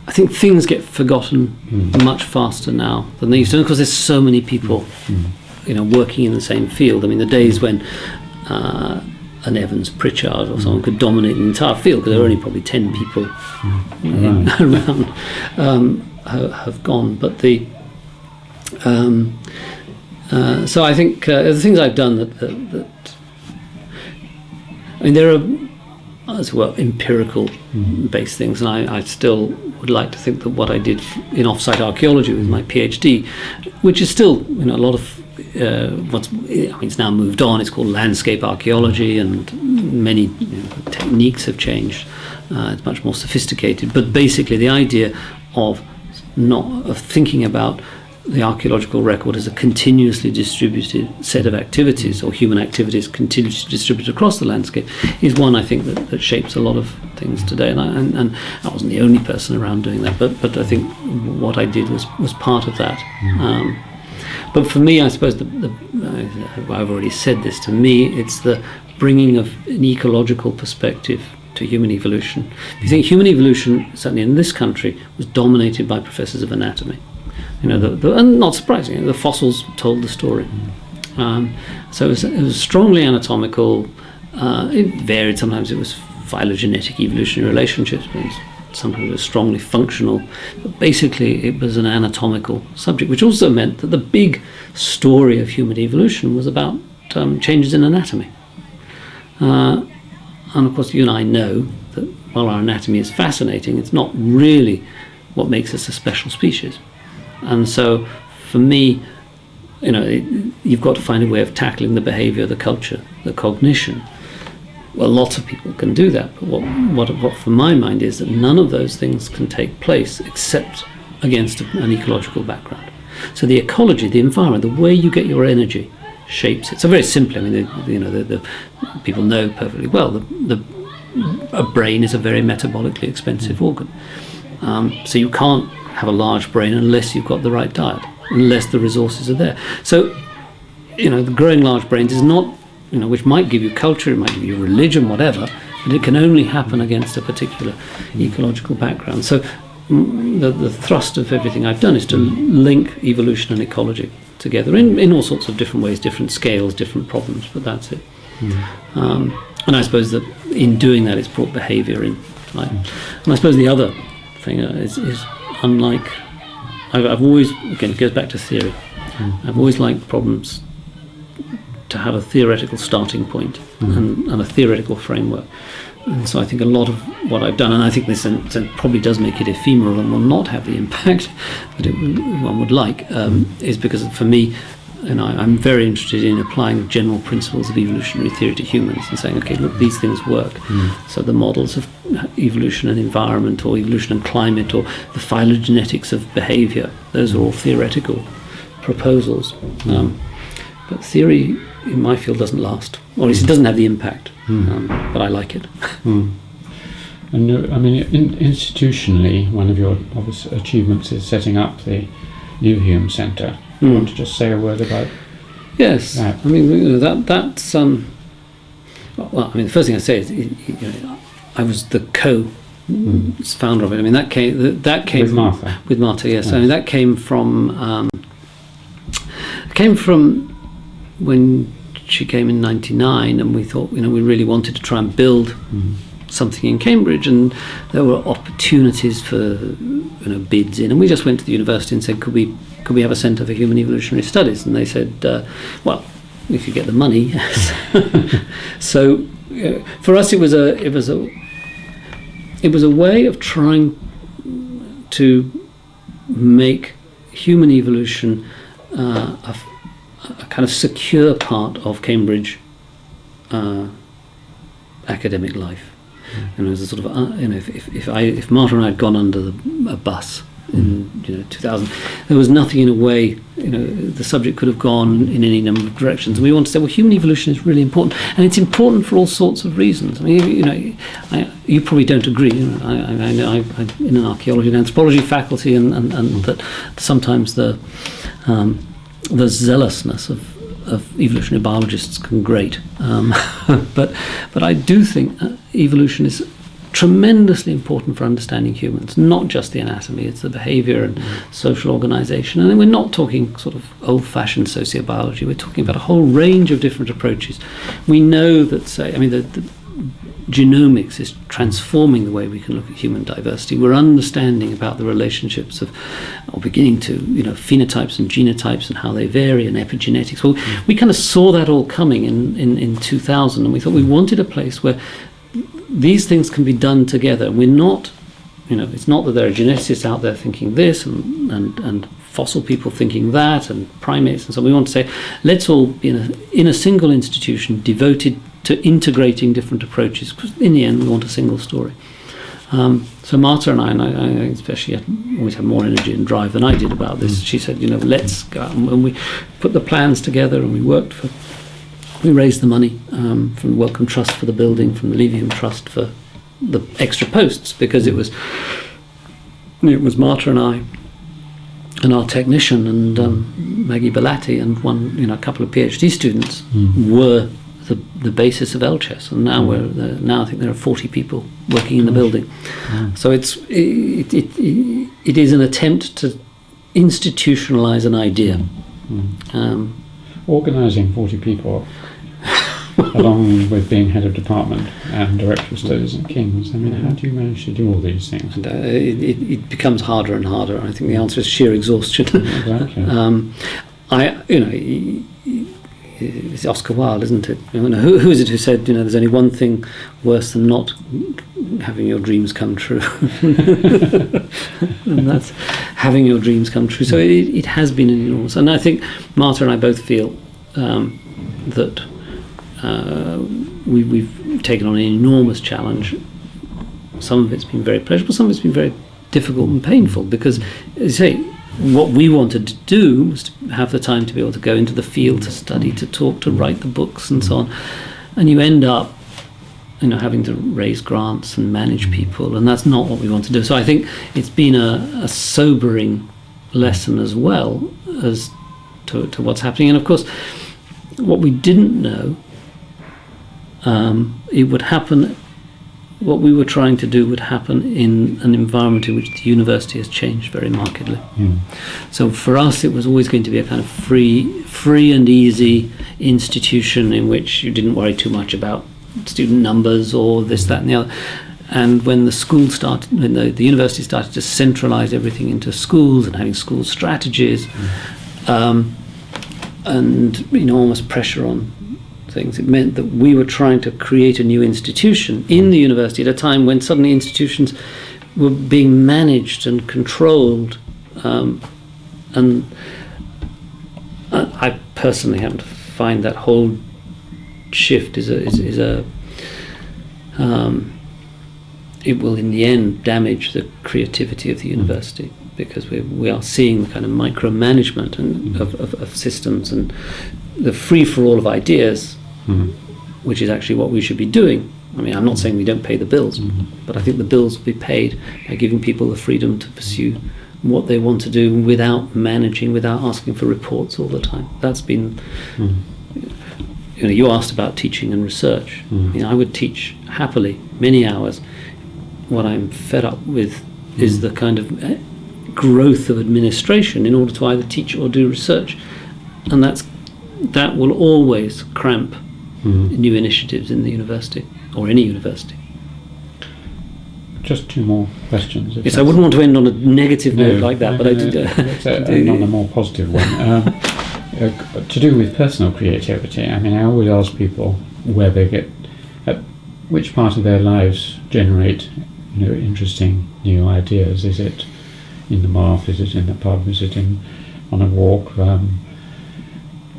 I think things get forgotten much faster now than they used to, because there's so many people, working in the same field. I mean, the days when an Evans Pritchard or someone could dominate the entire field, because there were only probably 10 people around, have gone. But so I think the things I've done that I mean, there are as it were, empirical based things, and I still would like to think that what I did in off-site archaeology with my PhD, which is still, a lot of it's now moved on. It's called landscape archaeology, and many techniques have changed. It's much more sophisticated. But basically, the idea of thinking about the archaeological record as a continuously distributed set of activities, or human activities continuously distributed across the landscape, is one, I think, that shapes a lot of things today. And I wasn't the only person around doing that, but I think what I did was part of that. But for me, I suppose I've already said this. To me, it's the bringing of an ecological perspective to human evolution. If you think human evolution, certainly in this country, was dominated by professors of anatomy. And not surprisingly, the fossils told the story. So it was strongly anatomical. It varied. Sometimes it was phylogenetic evolutionary relationships. Sometimes it was strongly functional. But basically, it was an anatomical subject, which also meant that the big story of human evolution was about changes in anatomy. And of course, you and I know that while our anatomy is fascinating, it's not really what makes us a special species. And so, for me, you've got to find a way of tackling the behaviour, the culture, the cognition. Well, lots of people can do that, but what for my mind is that none of those things can take place except against an ecological background. So the ecology, the environment, the way you get your energy shapes it. So very simply, the people know perfectly well a brain is a very metabolically expensive organ. So you can't have a large brain unless you've got the right diet, unless the resources are there. So, the growing large brains is not, which might give you culture, it might give you religion, whatever, but it can only happen against a particular ecological background. So the thrust of everything I've done is to link evolution and ecology together in all sorts of different ways, different scales, different problems, but that's it. And I suppose that in doing that, it's brought behaviour in. Right? And I suppose the other thing is unlike, I've always, again, it goes back to theory. I've always liked problems to have a theoretical starting point and a theoretical framework. And so I think a lot of what I've done, and I think this probably does make it ephemeral and will not have the impact that one would like, is because for me, I'm very interested in applying general principles of evolutionary theory to humans and saying, okay, look, these things work. So the models of evolution and environment, or evolution and climate, or the phylogenetics of behaviour, those are all theoretical proposals. But theory in my field doesn't last, or at least it doesn't have the impact, but I like it. And institutionally, one of your obvious achievements is setting up the New Hume Centre. You want to just say a word about Yes, that? That's the first thing I say is, I was the co-founder of it. That came With Martha. With Martha, yes. Yes. That came from when she came in '99, and we thought, we really wanted to try and build something in Cambridge, and there were opportunities for bids in, and we just went to the university and said, could we have a centre for human evolutionary studies? And they said, well, if you get the money, yes. So for us, it was a way of trying to make human evolution a kind of secure part of Cambridge academic life. And it was a sort of, if Martha and I had gone under a bus in 2000, there was nothing in a way, the subject could have gone in any number of directions. And we want to say, well, human evolution is really important, and it's important for all sorts of reasons. You probably don't agree. I'm in an archaeology and anthropology faculty, and that sometimes the zealousness of evolutionary biologists can grate, but I do think evolution is tremendously important for understanding humans, not just the anatomy, it's the behaviour and social organisation. And we're not talking sort of old-fashioned sociobiology, we're talking about a whole range of different approaches. We know that, the genomics is transforming the way we can look at human diversity. We're understanding about the relationships or beginning to, phenotypes and genotypes and how they vary, and epigenetics. Well, we kind of saw that all coming in 2000, and we thought we wanted a place where these things can be done together. We're not, it's not that there are geneticists out there thinking this and fossil people thinking that and primates and so on. We want to say, let's all be in a single institution devoted to integrating different approaches, because in the end we want a single story. So Marta and I especially always have more energy and drive than I did about this. She said, let's go out, and we put the plans together, and we raised the money from the Wellcome Trust for the building, from the Leverhulme Trust for the extra posts, because it was Marta and I and our technician and Maggie Belatti and a couple of PhD students were the basis of LCHES, and now now I think there are 40 people working in the building. So it is an attempt to institutionalize an idea. Organising 40 people, along with being head of department and director of studies at King's. I mean, how do you manage to do all these things? And, it becomes harder and harder. I think the answer is sheer exhaustion. Exactly. It's Oscar Wilde, isn't it? Who is it who said, there's only one thing worse than not having your dreams come true, and that's having your dreams come true. So it has been an enormous, and I think Marta and I both feel that we've taken on an enormous challenge. Some of it's been very pleasurable, some of it's been very difficult and painful, because, as you say, what we wanted to do was to have the time to be able to go into the field, to study, to talk, to write the books and so on, and you end up having to raise grants and manage people, and that's not what we want to do. So I think it's been a sobering lesson as well as to what's happening. And of course, what we didn't know, it would happen, what we were trying to do would happen in an environment in which the university has changed very markedly. So for us, it was always going to be a kind of free and easy institution in which you didn't worry too much about student numbers or this, that and the other. And when the university started to centralise everything into schools and having school strategies, and enormous pressure on things, it meant that we were trying to create a new institution in the university at a time when suddenly institutions were being managed and controlled, and I personally happen to find that whole shift it will in the end damage the creativity of the university, because we are seeing the kind of micromanagement of systems and the free-for-all of ideas, which is actually what we should be doing. I mean, I'm not saying we don't pay the bills, but I think the bills will be paid by giving people the freedom to pursue what they want to do without managing, without asking for reports all the time. That's been... you asked about teaching and research. I would teach happily many hours. What I'm fed up with is the kind of growth of administration in order to either teach or do research, and that will always cramp new initiatives in the university or any university. Just two more questions. Yes, I wouldn't want to end on a negative note like that, but I did. Let's end on a more positive one. To do with personal creativity, I mean, I always ask people where they get, at which part of their lives generate, interesting new ideas. Is it in the bath? Is it in the pub? Is it on a walk?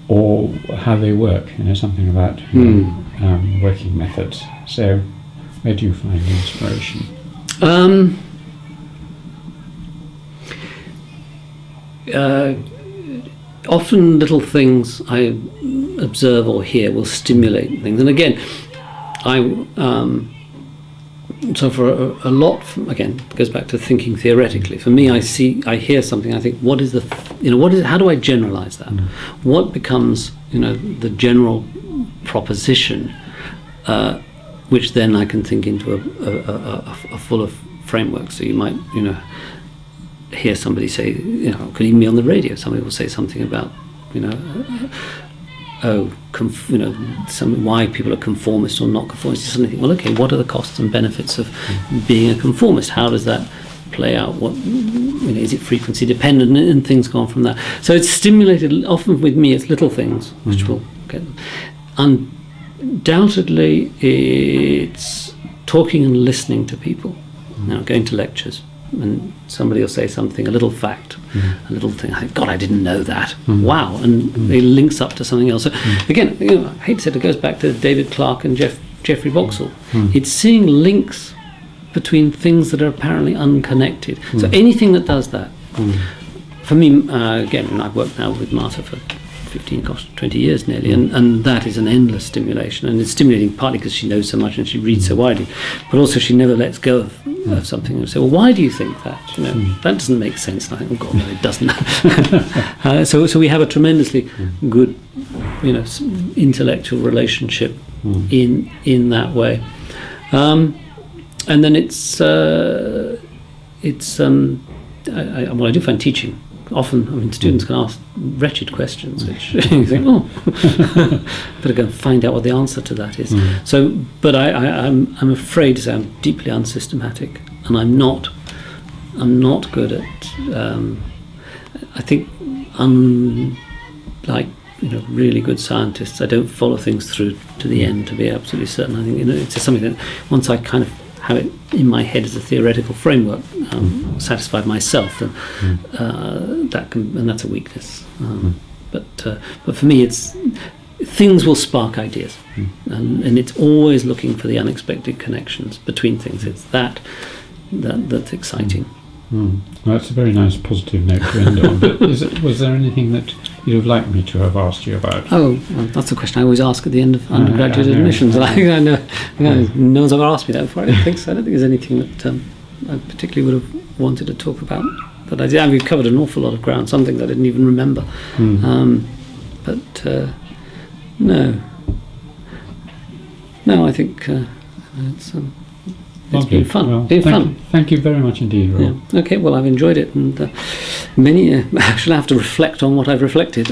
Or how they work? Something about working methods. So, where do you find inspiration? Often little things I observe or hear will stimulate things, and again, so for a lot, again, it goes back to thinking theoretically. For me, I hear something, I think, what is how do I generalize that? What becomes, the general proposition, which then I can think into a fuller framework. So you might, hear somebody say, could even be on the radio, somebody will say something about, why people are conformist or not conformist. You suddenly think, well, okay, what are the costs and benefits of being a conformist? How does that play out? What, is it frequency dependent? And things go on from that. So it's stimulated. Often with me, it's little things which will get. Undoubtedly, it's talking and listening to people. Now, going to lectures, and somebody will say something, a little fact, a little thing. God, I didn't know that. Wow, and it links up to something else. So again, I hate to say it goes back to David Clarke and Geoffrey Vauxhall. It's seeing links between things that are apparently unconnected. So anything that does that, for me, again, and I've worked now with Martha for 20 years nearly, and that is an endless stimulation, and it's stimulating partly because she knows so much and she reads so widely, but also she never lets go of something and say, well, why do you think that? That doesn't make sense. And I think, oh God, no, it doesn't. So we have a tremendously good, intellectual relationship in that way, and then I do find teaching. Often, students can ask wretched questions, which you think, better go and find out what the answer to that is. So, but I'm afraid to say I'm deeply unsystematic, and I'm not good at. I think, unlike really good scientists, I don't follow things through to the end to be absolutely certain. I think it's just something that once I kind of have it in my head as a theoretical framework, satisfied myself, and that's a weakness. But for me, it's things will spark ideas, and it's always looking for the unexpected connections between things. It's that's exciting. Well, that's a very nice positive note to end on. But was there anything that you'd have liked me to have asked you about? Oh, well, that's a question I always ask at the end of undergraduate admissions. I know no one's ever asked me that before. I don't think so. I don't think there's anything that I particularly would have wanted to talk about. But I did. And we've covered an awful lot of ground, something that I didn't even remember. No, I think it's been fun. Well, thank you very much indeed, Rob. Yeah. Okay, well, I've enjoyed it, and I shall have to reflect on what I've reflected.